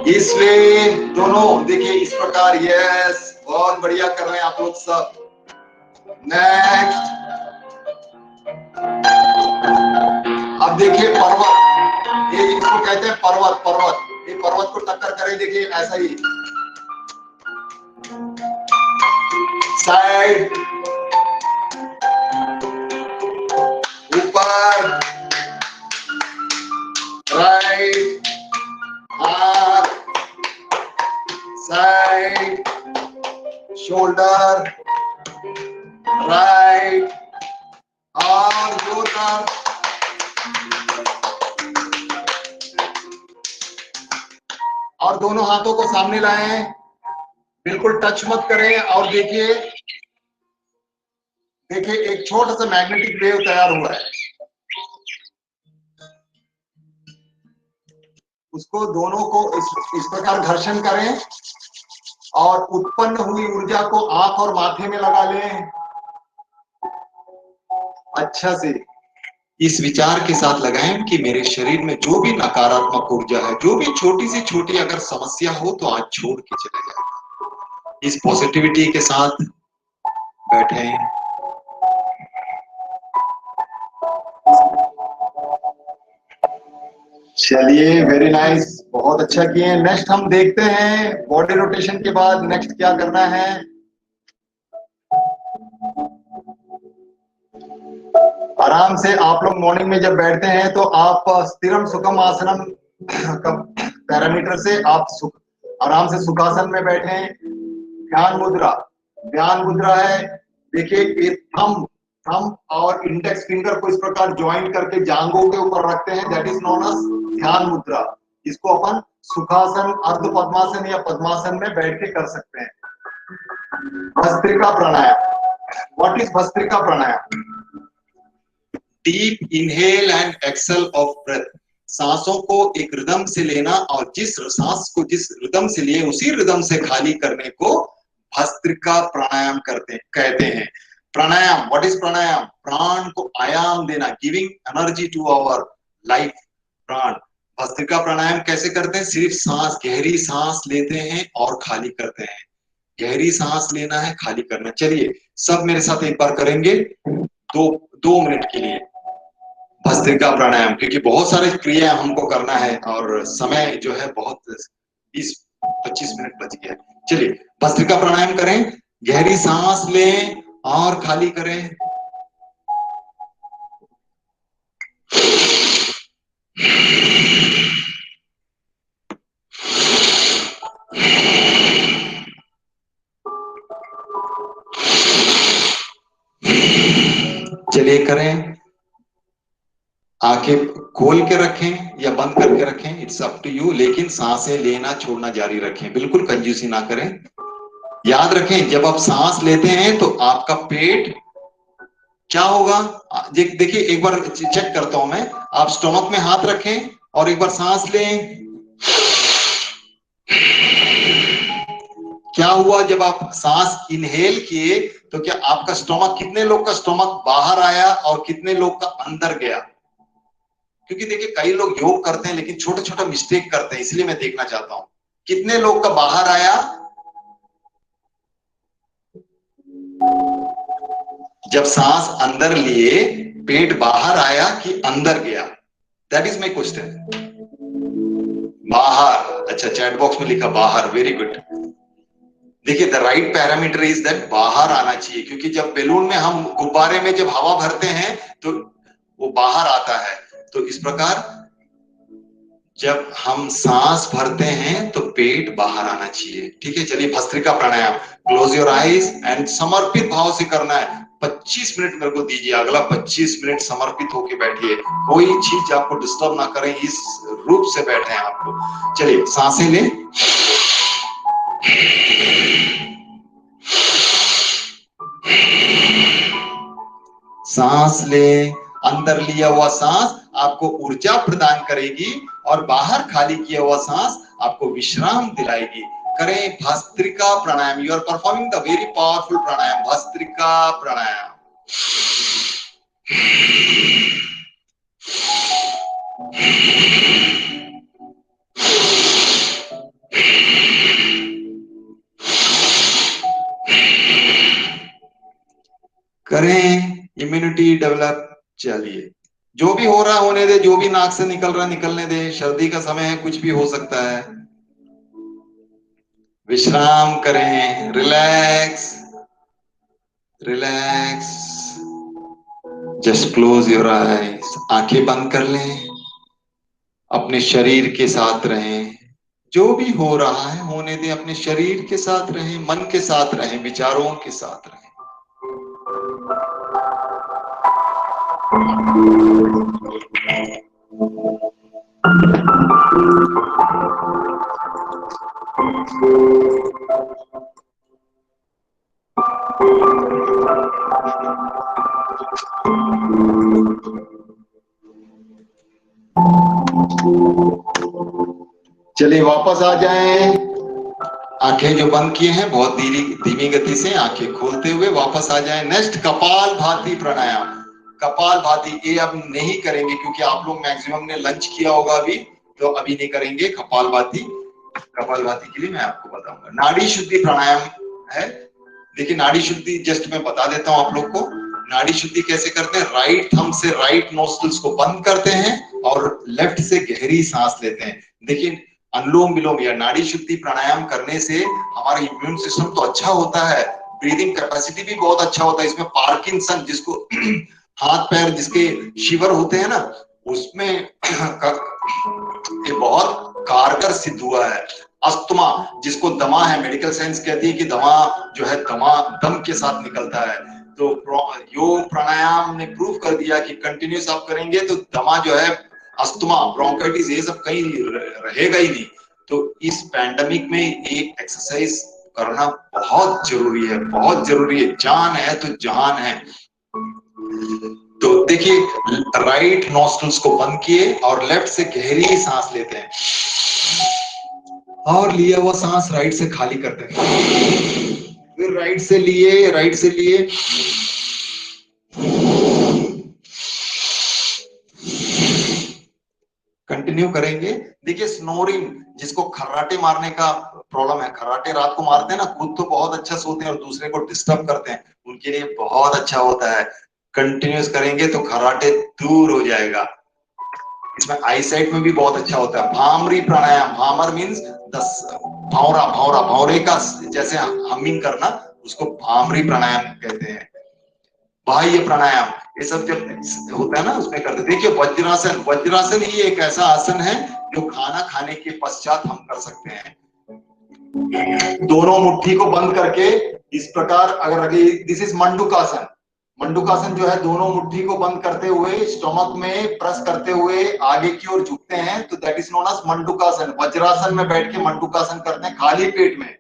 इस वे दोनों देखिए इस प्रकार। यस, बहुत बढ़िया कर रहे हैं आप लोग सब। नेक्स्ट, अब देखिए पर्वत, ये इसको कहते हैं पर्वत। पर्वत, ये पर्वत को टक्कर करे, देखिए ऐसा ही। साइड, ऊपर, राइट, हाथ, साइड, शोल्डर, राइट, और जोरदार। और दोनों हाथों को सामने लाएं, बिल्कुल टच मत करें। और देखिए देखिए एक छोटा सा मैग्नेटिक वेव तैयार हुआ है, उसको दोनों को इस प्रकार घर्षण करें और उत्पन्न हुई ऊर्जा को आंख और माथे में लगा लें अच्छा से। इस विचार के साथ लगाएं कि मेरे शरीर में जो भी नकारात्मक ऊर्जा है, जो भी छोटी से छोटी अगर समस्या हो तो आज छोड़ के चले जाए। इस पॉजिटिविटी के साथ बैठे। चलिए, वेरी नाइस, बहुत अच्छा किए। नेक्स्ट हम देखते हैं बॉडी रोटेशन के बाद नेक्स्ट क्या करना है। आराम से आप लोग मॉर्निंग में जब बैठते हैं तो आप स्थिरम सुखम आसनम का पैरामीटर से आप आराम से सुखासन में बैठे। ध्यान मुद्रा, ध्यान मुद्रा है, देखिए ये थंब और इंडेक्स फिंगर को इस प्रकार ज्वाइन करके जांघों के ऊपर रखते हैं, दैट इज नोन एज ध्यान मुद्रा। इसको अपन सुखासन, अर्ध पद्मासन या पद्मासन में बैठ के कर सकते हैं। Bhastrika pranayama. What is bhastrika pranayama? Deep inhale and exhale of breath. सांसों को एक रिदम से लेना और जिस सांस को जिस रिदम से लिए उसी रिदम से खाली करने को भस्त्रिका प्राणायाम कहते हैं। प्राणायाम, व्हाट इज प्राणायाम? प्राण को आयाम देना, giving energy to our life. प्राण, भस्त्रिका प्राणायाम कैसे करते हैं? सिर्फ सांस, गहरी सांस लेते हैं और खाली करते हैं। गहरी सांस लेना है, खाली करना। चलिए सब मेरे साथ एक बार करेंगे, दो मिनट के लिए भस्त्रिका प्राणायाम, क्योंकि बहुत सारे क्रिया हमको करना है और समय जो है बहुत 20-25 मिनट बच गया। चलिए भस्त्रिका प्राणायाम करें। गहरी सांस लें और खाली करें। चलिए करें। आंखें खोल के रखें या बंद करके रखें, इट्स अप टू यू, लेकिन सांसें लेना छोड़ना जारी रखें, बिल्कुल कंजूसी ना करें। याद रखें, जब आप सांस लेते हैं तो आपका पेट क्या होगा, देखिए एक बार चेक करता हूं मैं, आप स्टोमक में हाथ रखें और एक बार सांस लें। क्या हुआ जब आप सांस इनहेल किए तो क्या आपका स्टोमक, कितने लोग का स्टोमक बाहर आया और कितने लोग का अंदर गया? क्योंकि देखिए कई लोग योग करते हैं लेकिन छोटा छोटा मिस्टेक करते हैं, इसलिए मैं देखना चाहता हूं कितने लोग का बाहर आया। जब सांस अंदर लिए पेट बाहर आया कि अंदर गया? That is my question. बाहर, अच्छा चैट बॉक्स में लिखा बाहर, वेरी गुड। देखिए the right parameter is that बाहर आना चाहिए, क्योंकि जब बैलून में हम गुब्बारे में जब हवा भरते हैं तो वो बाहर आता है। तो इस प्रकार जब हम सांस भरते हैं तो पेट बाहर आना चाहिए। ठीक है, चलिए भस्त्रिका प्राणायाम, क्लोज योर आईज एंड समर्पित भाव से करना है। 25 मिनट मेरे को दीजिए, अगला 25 मिनट समर्पित होके बैठिए, कोई चीज आपको डिस्टर्ब ना करें, इस रूप से बैठे हैं आप लोग। चलिए सांसें लें, सांस ले। अंदर लिया हुआ सांस आपको ऊर्जा प्रदान करेगी और बाहर खाली किया हुआ सांस आपको विश्राम दिलाएगी। करें bhastrika pranayama. You are performing the very powerful pranayama, bhastrika pranayama. करें, इम्यूनिटी डेवलप। चलिए जो भी हो रहा होने दे, जो भी नाक से निकल रहा निकलने दे, सर्दी का समय है, कुछ भी हो सकता है। विश्राम करें, relax relax, just close your eyes, आंखें बंद कर लें, अपने शरीर के साथ रहें। जो भी हो रहा है होने दें, अपने शरीर के साथ रहें, मन के साथ रहें, विचारों के साथ रहें। चलिए वापस आ जाएं, आंखें जो बंद किए हैं बहुत धीमी गति से आंखें खोलते हुए वापस आ जाएं। नेक्स्ट कपाल भाती प्राणायाम। कपाल भाती ये अब नहीं करेंगे क्योंकि आप लोग मैक्सिमम ने लंच किया होगा अभी, तो अभी नहीं करेंगे कपाल भाती। कपाल भाती के लिए मैं आपको बताऊंगा, नाड़ी शुद्धि प्राणायाम है। देखिए नाड़ी शुद्धि जस्ट मैं बता देता हूं आप लोग को। नाड़ी शुद्धि कैसे करते हैं, राइट थंब से राइट नोस्ट्रल्स को बंद करते हैं और लेफ्ट से गहरी सांस लेते हैं। देखिए अनुलोम विलोम या नाड़ी शुद्धि प्राणायाम करने से हमारा इम्यून सिस्टम तो अच्छा होता है, ब्रीदिंग कैपेसिटी भी बहुत अच्छा होता है। इसमें पार्किंसन जिसको हाथ पैर जिसके शिवर होते हैं ना, उसमें ये बहुत कारगर सिद्ध हुआ है। अस्थमा जिसको दमा है, मेडिकल साइंस कहती है कि दमा जो है दम के साथ निकलता है, तो योग प्राणायाम ने प्रूव कर दिया कि कंटिन्यूस आप करेंगे तो दमा जो है, अस्थमा, ब्रोंकाइटिस, ये सब कहीं रहेगा ही नहीं। तो इस पैंडेमिक में एक एक्सरसाइज करना बहुत जरूरी है, बहुत जरूरी है। जान है तो जहान है। तो देखिए राइट नॉस्ट्रल्स को बंद किए और लेफ्ट से गहरी सांस लेते हैं और लिया हुआ सांस राइट से खाली करते हैं, फिर राइट से लिए कंटिन्यू करेंगे। देखिए स्नोरिंग जिसको खर्राटे मारने का प्रॉब्लम है, खर्राटे रात को मारते हैं ना, खुद तो बहुत अच्छा सोते हैं और दूसरे को डिस्टर्ब करते हैं, उनके लिए बहुत अच्छा होता है। कंटिन्यूस करेंगे तो खर्राटे दूर हो जाएगा। इसमें आई साइट में भी बहुत अच्छा होता है। भामरी प्राणायाम, भामर मीन्स भौरा, भौरे का जैसे हमिंग करना, उसको भामरी प्राणायाम कहते हैं। बाह्य प्राणायाम ये सब जब होता है ना उसमें करते। देखिए वज्रासन, वज्रासन ही एक ऐसा आसन है जो खाना खाने के पश्चात हम कर सकते हैं। दोनों मुट्ठी को बंद करके इस प्रकार अगर रखे, दिस इज मंडूकासन। मंडूकासन जो है दोनों मुट्ठी को बंद करते हुए स्टोमक में प्रेस करते हुए आगे की ओर झुकते हैं, तो दैट इज नोन एज मंडूकासन। वज्रासन में बैठ के मंडूकासन करते हैं खाली पेट में।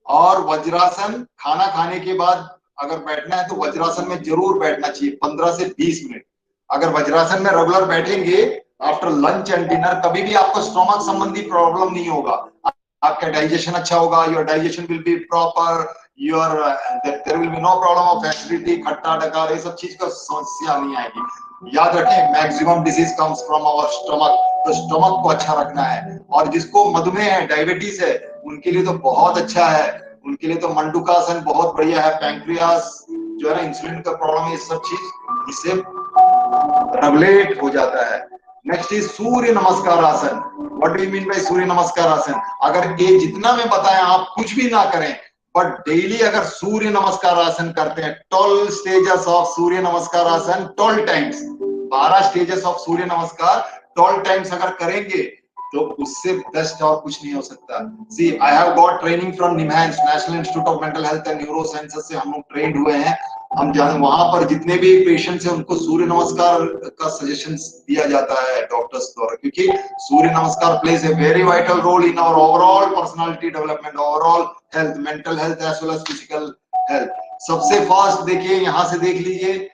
और वज्रासन खाना खाने के बाद अगर बैठना है तो वज्रासन में जरूर बैठना चाहिए 15 से 20 मिनट। अगर वज्रासन में रेगुलर बैठेंगे आफ्टर लंच एंड डिनर, कभी भी आपको स्टोमक संबंधी प्रॉब्लम नहीं होगा, आपका डाइजेशन अच्छा होगा, your digestion will be proper, your there will be no problem of acidity, खट्टा डकार, ये सब चीज का समस्या नहीं आएगी। याद रखें, maximum disease comes from our stomach, तो स्टमक को अच्छा रखना है। और जिसको मधुमेह है, डायबिटीज है, उनके लिए तो बहुत अच्छा है, उनके लिए तो मंडूकासन बहुत बढ़िया है। पैंक्रियास जो है ना, इंसुलिन का प्रॉब्लम है, ये सब चीज इससे रेगुलेट हो जाता है। Next is Surya namaskar asana. What do you mean by Surya namaskar asana? अगर ये जितना मैं बताया आप कुछ भी ना करें, बट डेली अगर सूर्य नमस्कार आसन करते हैं, 12 स्टेजेस ऑफ सूर्य नमस्कार आसन 12 टाइम्स, 12 स्टेजेस ऑफ सूर्य नमस्कार 12 टाइम्स अगर करेंगे तो उससे बेस्ट और कुछ नहीं हो सकता। See I have got training from NIMHANS, National Institute of Mental Health and Neurosciences से हम लोग ट्रेंड हुए हैं। हम जान वहां पर जितने भी पेशेंट्स हैं उनको सूर्य नमस्कार का सजेशन दिया जाता है डॉक्टर्स द्वारा, क्योंकि सूर्य नमस्कार plays a very vital role in our overall personality development, overall health, mental health as well as physical health. सबसे फर्स्ट देखिए, यहां से देख लीजिए,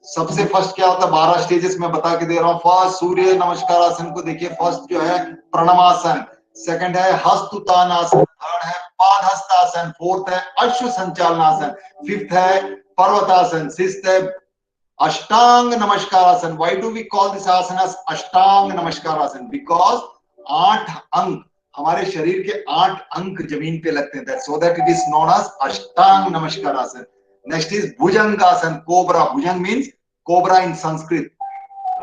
सबसे फर्स्ट क्या होता है, 12 स्टेजेस में बता के दे रहा हूँ। फर्स्ट सूर्य नमस्कार आसन को देखिए, फर्स्ट जो है प्रणमासन, सेकंड है हस्तुतानासन, थर्ड है पादहस्तासन, फोर्थ है अश्व संचालनासन, फिफ्थ है पर्वतासन, सिक्स्थ है अष्टांग नमस्कार आसन। Why do we call this asana as ashtanga नमस्कार आसन? बिकॉज 8 अंग, हमारे शरीर के 8 अंग जमीन पे लगते हैं, so that it is known as ashtanga नमस्कार asana. Next is bhujangasana, cobra, bhujang means cobra in Sanskrit,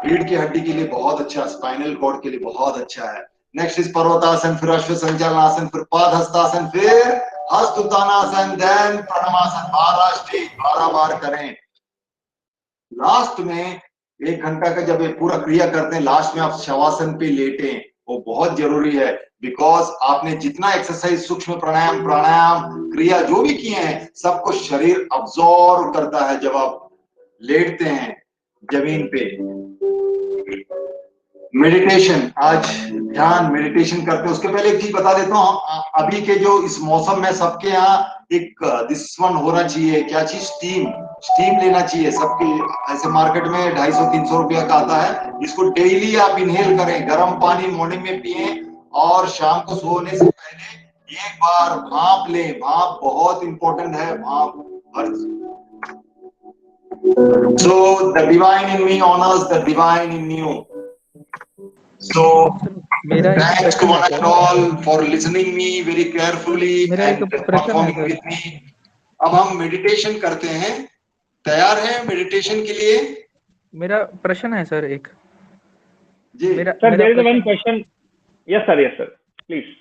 रीढ़ की हड्डी के लिए बहुत अच्छा, स्पाइनल कॉर्ड के लिए बहुत अच्छा है। नेक्स्ट इज पर्वतासन, फिर अश्व संचालनासन, फिर पादहस्तासन, फिर हस्तुतानासन, देन प्रणमासन। 12 स्टेज 12 बार करें। लास्ट में 1 घंटा का जब ये पूरा क्रिया करते हैं, लास्ट में आप शवासन पे लेटें, वो बहुत जरूरी है। बिकॉज आपने जितना एक्सरसाइज, सूक्ष्म प्राणायाम, क्रिया जो भी किए हैं, सबको शरीर अब्सॉर्ब करता है जब आप लेटते हैं जमीन पे। मेडिटेशन, आज ध्यान मेडिटेशन करते हैं। उसके पहले एक चीज बता देता हूँ, अभी के जो इस मौसम में सबके यहाँ एक दिस वन होना चाहिए, क्या चीज, स्टीम लेना चाहिए सबके। ऐसे मार्केट में 250-300 रुपया का आता है, इसको डेली आप इनहेल करें, गर्म पानी मॉर्निंग में पिए और शाम को सोने से पहले एक बार भाप लें। भाप बहुत इंपॉर्टेंट है, भाप हर। So the divine in me honors the divine in you. So thanks to one and all for listening me very carefully and performing with me. अब हम मेडिटेशन करते हैं। तैयार हैं मेडिटेशन के लिए? मेरा प्रश्न है सर एक जी sir, there is one question. Yes sir, please.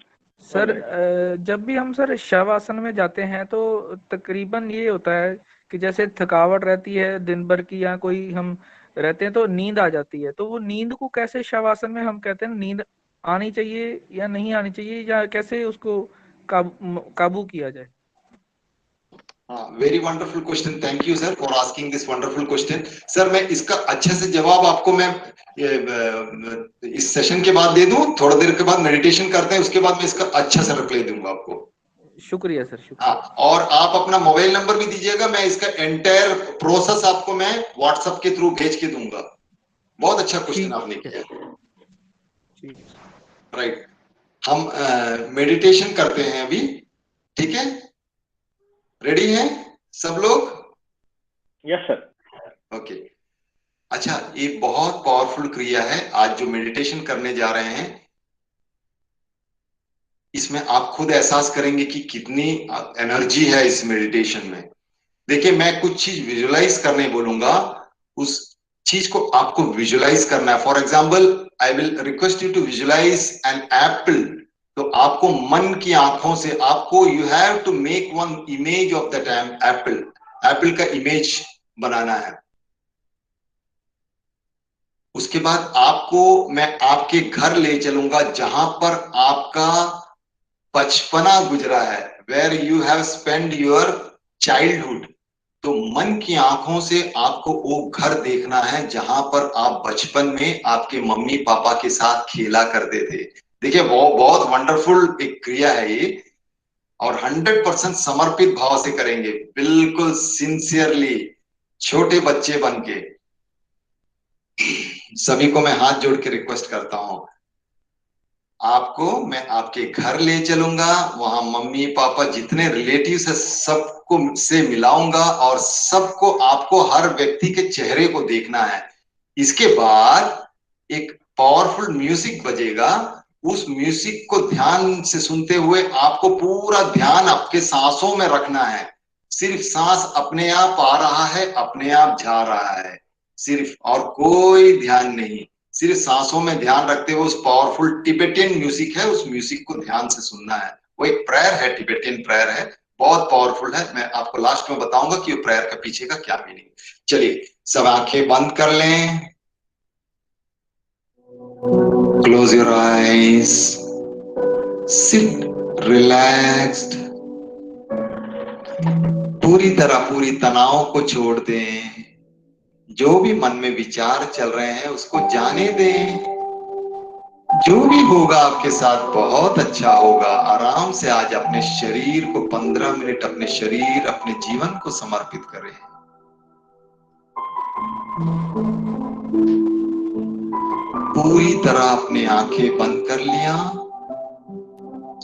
Sir, जब भी हम सर शवासन में जाते हैं तो तकरीबन ये होता है कि जैसे थकावट रहती है दिन भर की, या कोई हम रहते हैं तो नींद आ जाती है, तो वो नींद को कैसे शवासन में हम कहते हैं नींद आनी चाहिए या नहीं आनी चाहिए, या कैसे उसको काबू किया जाए? Very wonderful question, thank you sir for asking this wonderful question. Sir मैं इसका अच्छे से जवाब आपको मैं इस सेशन के बाद दे दूं, थोड़ा देर के बाद मेडिटेशन करते हैं, उसके बाद मैं इसका अच्छा से रिप्लाई दूंगा आपको। शुक्रिया सर, शुक्रिया। हाँ, और आप अपना मोबाइल नंबर भी दीजिएगा, मैं इसका एंटायर प्रोसेस आपको मैं व्हाट्सएप के थ्रू भेज के दूंगा। बहुत अच्छा क्वेश्चन आपने किया, राइट। हम मेडिटेशन करते हैं अभी, ठीक है? रेडी हैं सब लोग? Yes sir. ओके, अच्छा, ये बहुत पावरफुल क्रिया है आज जो मेडिटेशन करने जा रहे हैं। इसमें आप खुद एहसास करेंगे कि कितनी एनर्जी है इस मेडिटेशन में। देखिए, मैं कुछ चीज विजुलाइज करने बोलूंगा, उस चीज को आपको विजुलाइज करना है। For example, I will request you to visualize an apple. तो आपको मन की आंखों से आपको you have to make one image of that apple. Apple का इमेज बनाना है। उसके बाद आपको मैं आपके घर ले चलूंगा जहां पर आपका बचपना गुजरा है, where you have spend your childhood. तो मन की आंखों से आपको वो घर देखना है जहां पर आप बचपन में आपके मम्मी पापा के साथ खेला करते थे। देखिए, वो बहुत वंडरफुल एक क्रिया है ये। और 100% समर्पित भाव से करेंगे, बिल्कुल सिंसियरली, छोटे बच्चे बन के। सभी को मैं हाथ जोड़ के रिक्वेस्ट करता हूं, आपको मैं आपके घर ले चलूंगा, वहां मम्मी पापा जितने रिलेटिव्स है सबको से मिलाऊंगा और सबको, आपको हर व्यक्ति के चेहरे को देखना है। इसके बाद एक पावरफुल म्यूजिक बजेगा, उस म्यूजिक को ध्यान से सुनते हुए आपको पूरा ध्यान आपके सांसों में रखना है। सिर्फ सांस अपने आप आ रहा है, अपने आप जा रहा है, सिर्फ, और कोई ध्यान नहीं, सिर्फ सांसों में ध्यान रखते हुए उस पावरफुल टिबेटियन म्यूजिक है, उस म्यूजिक को ध्यान से सुनना है। वो एक प्रेयर है, टिबेटियन प्रेयर है, बहुत पावरफुल है। मैं आपको लास्ट में बताऊंगा कि वो प्रेयर के पीछे का क्या मीनिंग। चलिए सब आंखें बंद कर लें, close your eyes, sit relaxed, पूरी तरह पूरी तनाव को छोड़ दें, जो भी मन में विचार चल रहे हैं उसको जाने दें, जो भी होगा आपके साथ बहुत अच्छा होगा। आराम से आज अपने शरीर को 15 मिनट, अपने शरीर, अपने जीवन को समर्पित करें। पूरी तरह अपनी आंखें बंद कर लिया,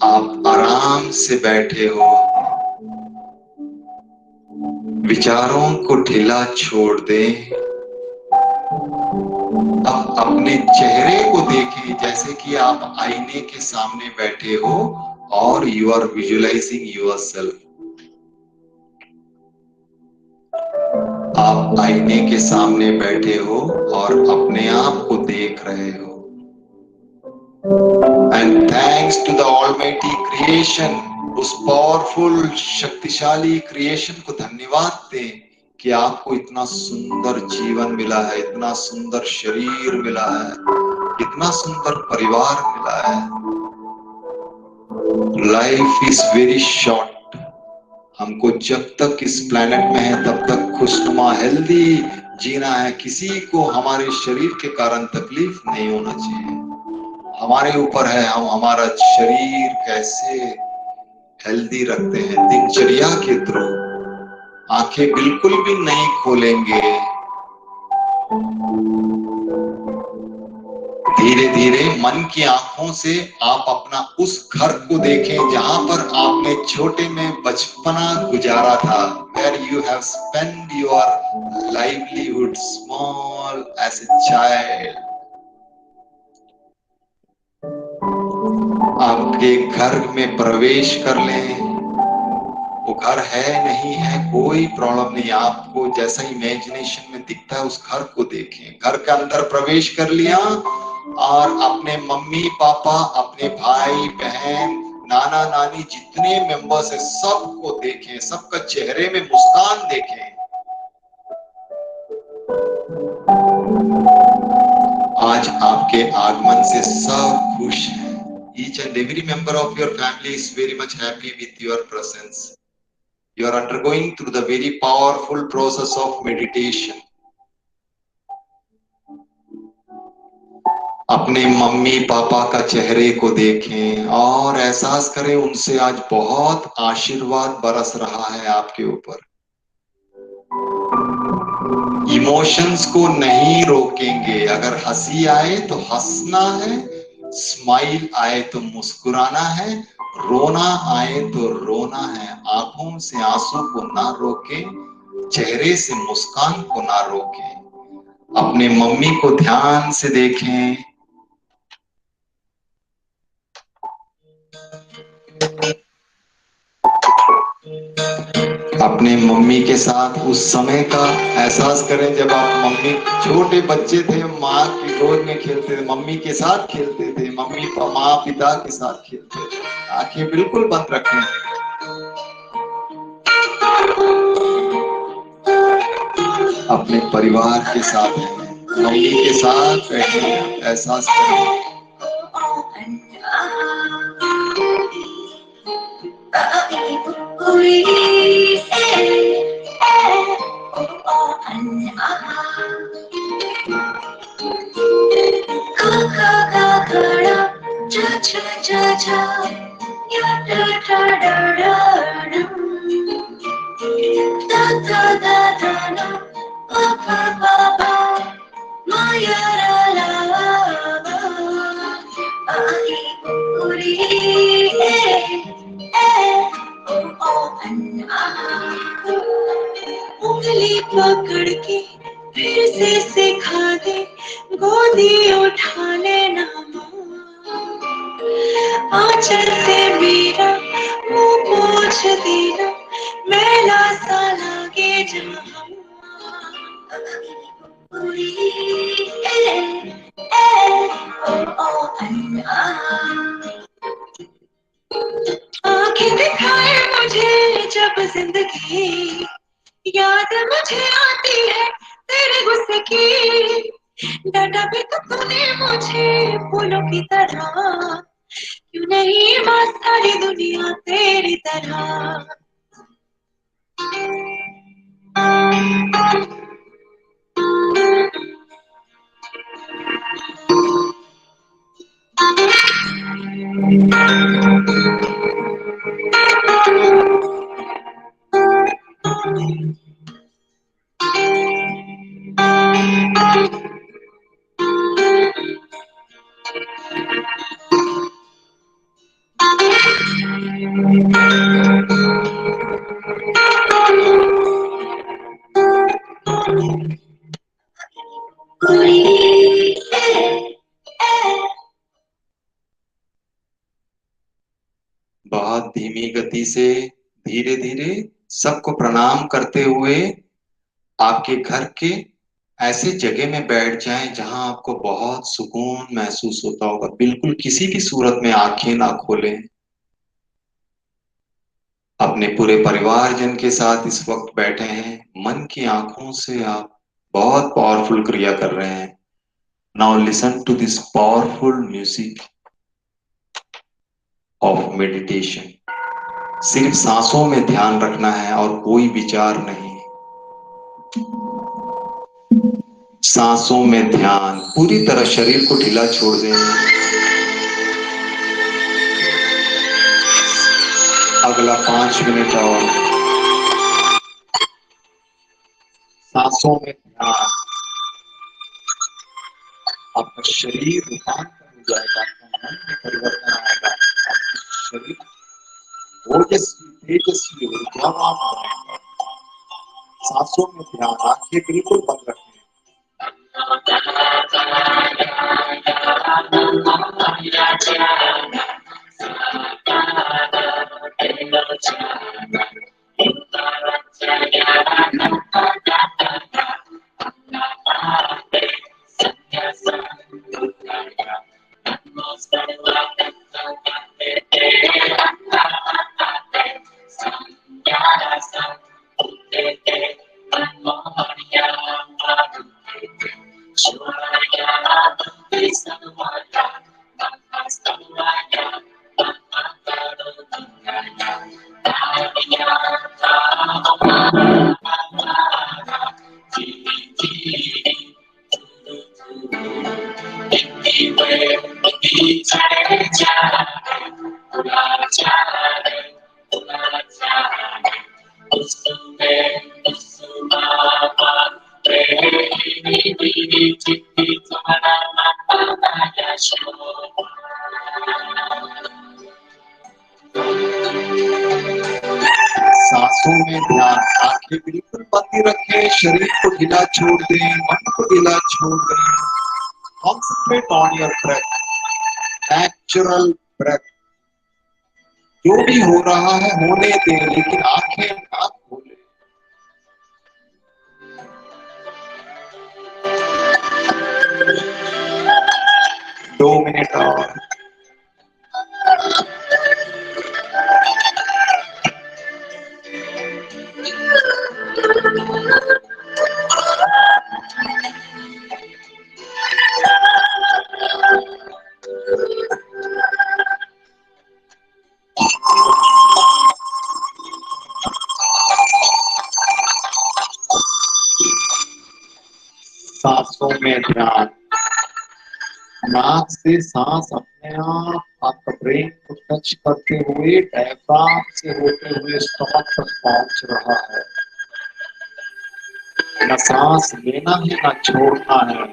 आप आराम से बैठे हो, विचारों को ढीला छोड़ दें। अब अपने चेहरे को देखें जैसे कि आप आईने के सामने बैठे हो और यू आर विजुअलाइजिंग योरसेल्फ। आप आईने के सामने बैठे हो और अपने आप को देख रहे हो। And thanks to the almighty creation, उस पावरफुल शक्तिशाली क्रिएशन को धन्यवाद दें कि आपको इतना सुंदर जीवन मिला है, इतना सुंदर शरीर मिला है, इतना सुंदर परिवार मिला है। लाइफ इज वेरी शॉर्ट, हमको जब तक इस प्लेनेट में है तब तक खुशनुमा हेल्दी जीना है। किसी को हमारे शरीर के कारण तकलीफ नहीं होना चाहिए। हमारे ऊपर है हम हमारा शरीर कैसे हेल्दी रखते हैं। दिनचर्या के थ्रू आंखें बिल्कुल भी नहीं खोलेंगे, धीरे धीरे मन की आंखों से आप अपना उस घर को देखें जहां पर आपने छोटे में बचपना गुजारा था, where you have spent your livelihood small as a child। आपके घर में प्रवेश कर लें, वो घर है नहीं है कोई प्रॉब्लम नहीं, आपको जैसा इमेजिनेशन में दिखता है उस घर को देखें। घर के अंदर प्रवेश कर लिया और अपने मम्मी पापा, अपने भाई बहन, नाना नानी, जितने मेंबर्स है सबको देखें, सबका चेहरे में मुस्कान देखें। आज आपके आगमन से सब खुश हैं। Each and every member of your family is very much happy with your presence. You are undergoing through the very powerful process of meditation. अपने मम्मी पापा का चेहरे को देखें और एहसास करें उनसे आज बहुत आशीर्वाद बरस रहा है आपके ऊपर। इमोशंस को नहीं रोकेंगे, अगर हंसी आए तो हंसना है, स्माइल आए तो मुस्कुराना है, रोना आए तो रोना है। आंखों से आंसू को ना रोकें, चेहरे से मुस्कान को ना रोकें। अपने मम्मी को ध्यान से देखें, अपने मम्मी के साथ उस समय का एहसास करें जब आप मम्मी छोटे बच्चे थे, माँ की गोद में खेलते थे, मम्मी के साथ खेलते थे, मम्मी माँ पिता के साथ खेलते थे। आंखें बिल्कुल बंद रखें, अपने परिवार के साथ मम्मी के साथ बैठे एहसास करें। उंगली पकड़ के फिर से सिखा दे, गोदी उठा लेना आंचल से मेरा मुंह पोंछ देना, मैला सा लागे जहाँ आंखें दिखाए मुझे जब जिंदगी, याद मुझे आती है तेरे गुस्से की, डांटा भी तो तूने मुझे फूलों की तरह, क्यों नहीं मां सारी दुनिया तेरी तरह। बहुत धीमी गति से धीरे धीरे सबको प्रणाम करते हुए आपके घर के ऐसे जगह में बैठ जाएं जहां आपको बहुत सुकून महसूस होता होगा। बिल्कुल किसी भी सूरत में आंखें ना खोलें। अपने पूरे परिवारजन के साथ इस वक्त बैठे हैं, मन की आंखों से आप बहुत पावरफुल क्रिया कर रहे हैं। Now listen to this powerful music of meditation. सिर्फ सांसों में ध्यान रखना है और कोई विचार नहीं। सांसों में ध्यान, पूरी तरह शरीर को ढीला छोड़ दें। अगला 5 मिनट और सांसों में ध्यान। आपका शरीर रूपांतर हो जाएगा, आपका मन में परिवर्तन आएगा, आपका शरीर ओजस्वी तेजस्वी ऊर्जावान बनेगा। सांसों में ध्यान, आंखें बिल्कुल बंद रखें। सांसों में ध्यान, आंखें बिल्कुल बंद रखें, शरीर को ढीला छोड़ दें, मन को ढीला छोड़ दें। Concentrate on your breath, natural breath. जो भी हो रहा है होने दें, लेकिन आंखें ना खोलें। दो मिनट और। सांसों में ध्यान, नाक से सांस अपने आप आपका ब्रेन को टच करते हुए डायफ्राम से होते हुए स्टमक तक पहुंच रहा है। न सांस लेना है न छोड़ना है,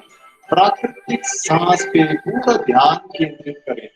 प्राकृतिक सांस पे पूरा ध्यान केंद्रित करें।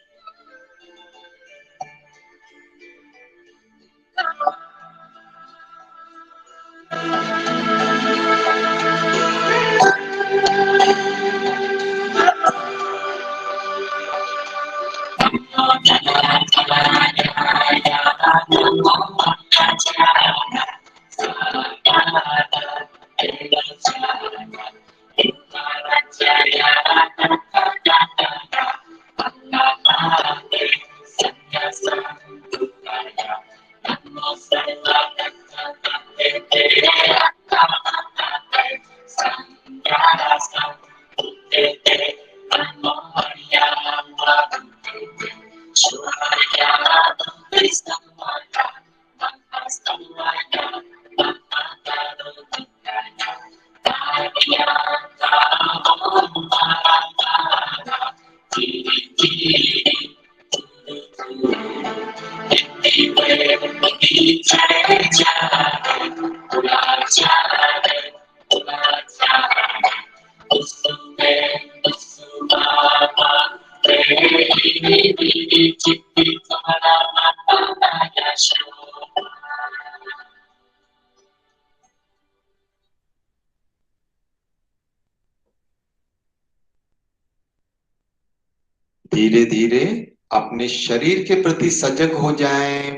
धीरे धीरे अपने शरीर के प्रति सजग हो जाएं।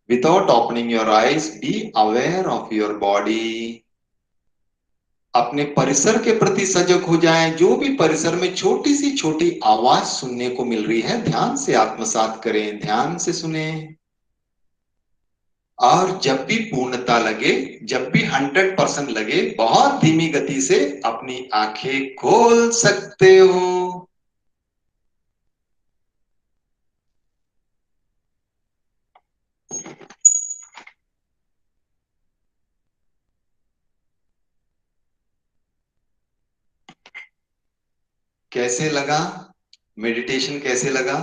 Without opening your eyes, be aware of your body. अपने परिसर के प्रति सजग हो जाएं। जो भी परिसर में छोटी सी छोटी आवाज सुनने को मिल रही है, ध्यान से आत्मसात करें, ध्यान से सुने। और जब भी पूर्णता लगे, जब भी 100% लगे, बहुत धीमी गति से अपनी आंखें खोल सकते हो। कैसे लगा मेडिटेशन? कैसे लगा?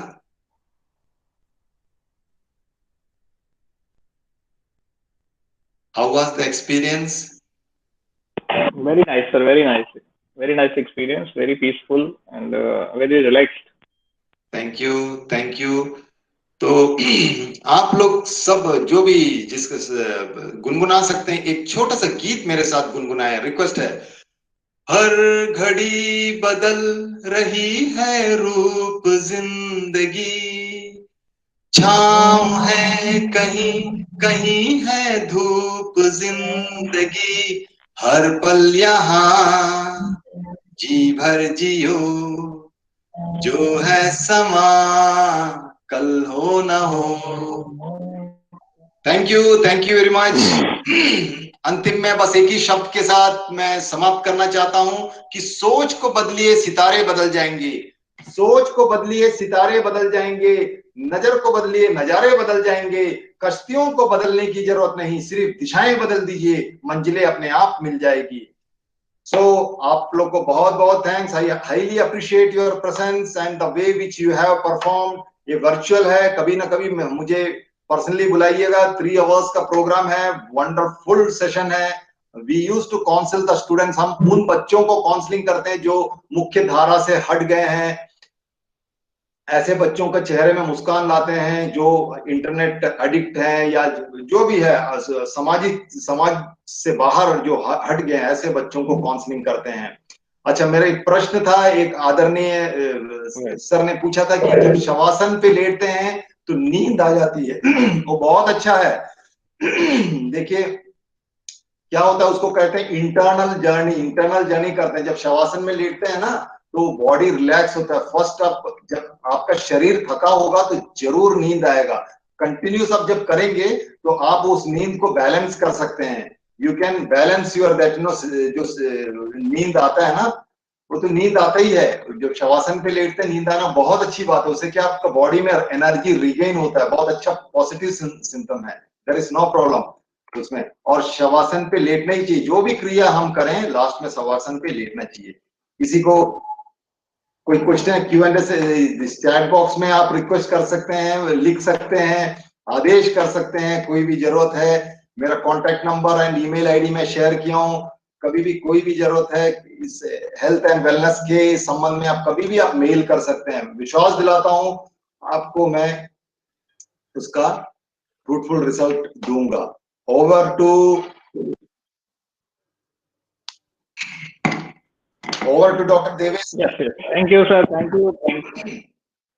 How was the experience? Very nice, sir. Very nice. Very nice experience. Very peaceful and very relaxed. Thank you, thank you. तो आप लोग सब जो भी जिसको गुनगुना सकते हैं, एक छोटा सा गीत मेरे साथ गुनगुनाए। रिक्वेस्ट है। हर घड़ी बदल रही है रूप जिंदगी, छाँव है कहीं कहीं है धूप जिंदगी, हर पल यहाँ जी भर जियो, जो है समा कल हो न हो। Thank you very much. अंतिम में बस एक ही शब्द के साथ मैं समाप्त करना चाहता हूं कि सोच को बदलिए, सितारे बदल जाएंगे। सोच को बदलिए, सितारे बदल जाएंगे। नजर को बदलिए, नजारे बदल जाएंगे। कश्तियों को बदलने की जरूरत नहीं, सिर्फ दिशाएं बदल दीजिए, मंजिलें अपने आप मिल जाएगी। सो आप लोग को बहुत बहुत thanks. I highly appreciate your presence and the way which you have perform. ये वर्चुअल है, कभी ना कभी मुझे पर्सनली बुलाइएगा। 3 आवर्स का प्रोग्राम है, वंडरफुल सेशन है। We use to counsel the students. हम उन बच्चों को काउंसलिंग करते हैं जो मुख्य धारा से हट गए हैं, ऐसे बच्चों के चेहरे में मुस्कान लाते हैं, जो इंटरनेट एडिक्ट है या जो भी है, समाज से बाहर जो हट गए हैं, ऐसे बच्चों को काउंसलिंग करते हैं। अच्छा, मेरा एक प्रश्न था, एक आदरणीय सर ने पूछा था कि जब शवासन पे लेटते हैं तो नींद आ जाती है। वो बहुत अच्छा है। देखिए क्या होता है, उसको कहते हैं इंटरनल जर्नी करते हैं। जब शवासन में लेटते हैं ना, तो बॉडी रिलैक्स होता है। फर्स्ट आप जब आपका शरीर थका होगा तो जरूर नींद आएगा। कंटिन्यूस आप जब करेंगे तो आप उस नींद को बैलेंस कर सकते हैं। You can balance your that, जो नींद आता है ना, वो तो नींद आता ही है। जब शवासन पे लेटते हैं, नींद आना बहुत अच्छी बात है। उससे क्या आपका बॉडी में एनर्जी रिगेन होता है, बहुत अच्छा पॉजिटिव सिम्टम है। देयर इज नो प्रॉब्लम उसमें। और शवासन पे लेटना ही चाहिए। जो भी क्रिया हम करें, लास्ट में शवासन पे लेटना चाहिए। किसी को कोई क्वेश्चन Q&A से इस चैट बॉक्स में आप रिक्वेस्ट कर सकते हैं, लिख सकते हैं, आदेश कर सकते हैं, कोई भी जरूरत है। मेरा contact number and email ID में शेयर किया हूं। कभी भी कोई भी जरूरत है इस हेल्थ एंड वेलनेस के संबंध में, आप कभी भी आप मेल कर सकते हैं। विश्वास दिलाता हूं आपको, मैं उसका फ्रूटफुल रिजल्ट दूंगा। Over to Dr. Devesh. Yes, yes. Thank you, sir. Thank you.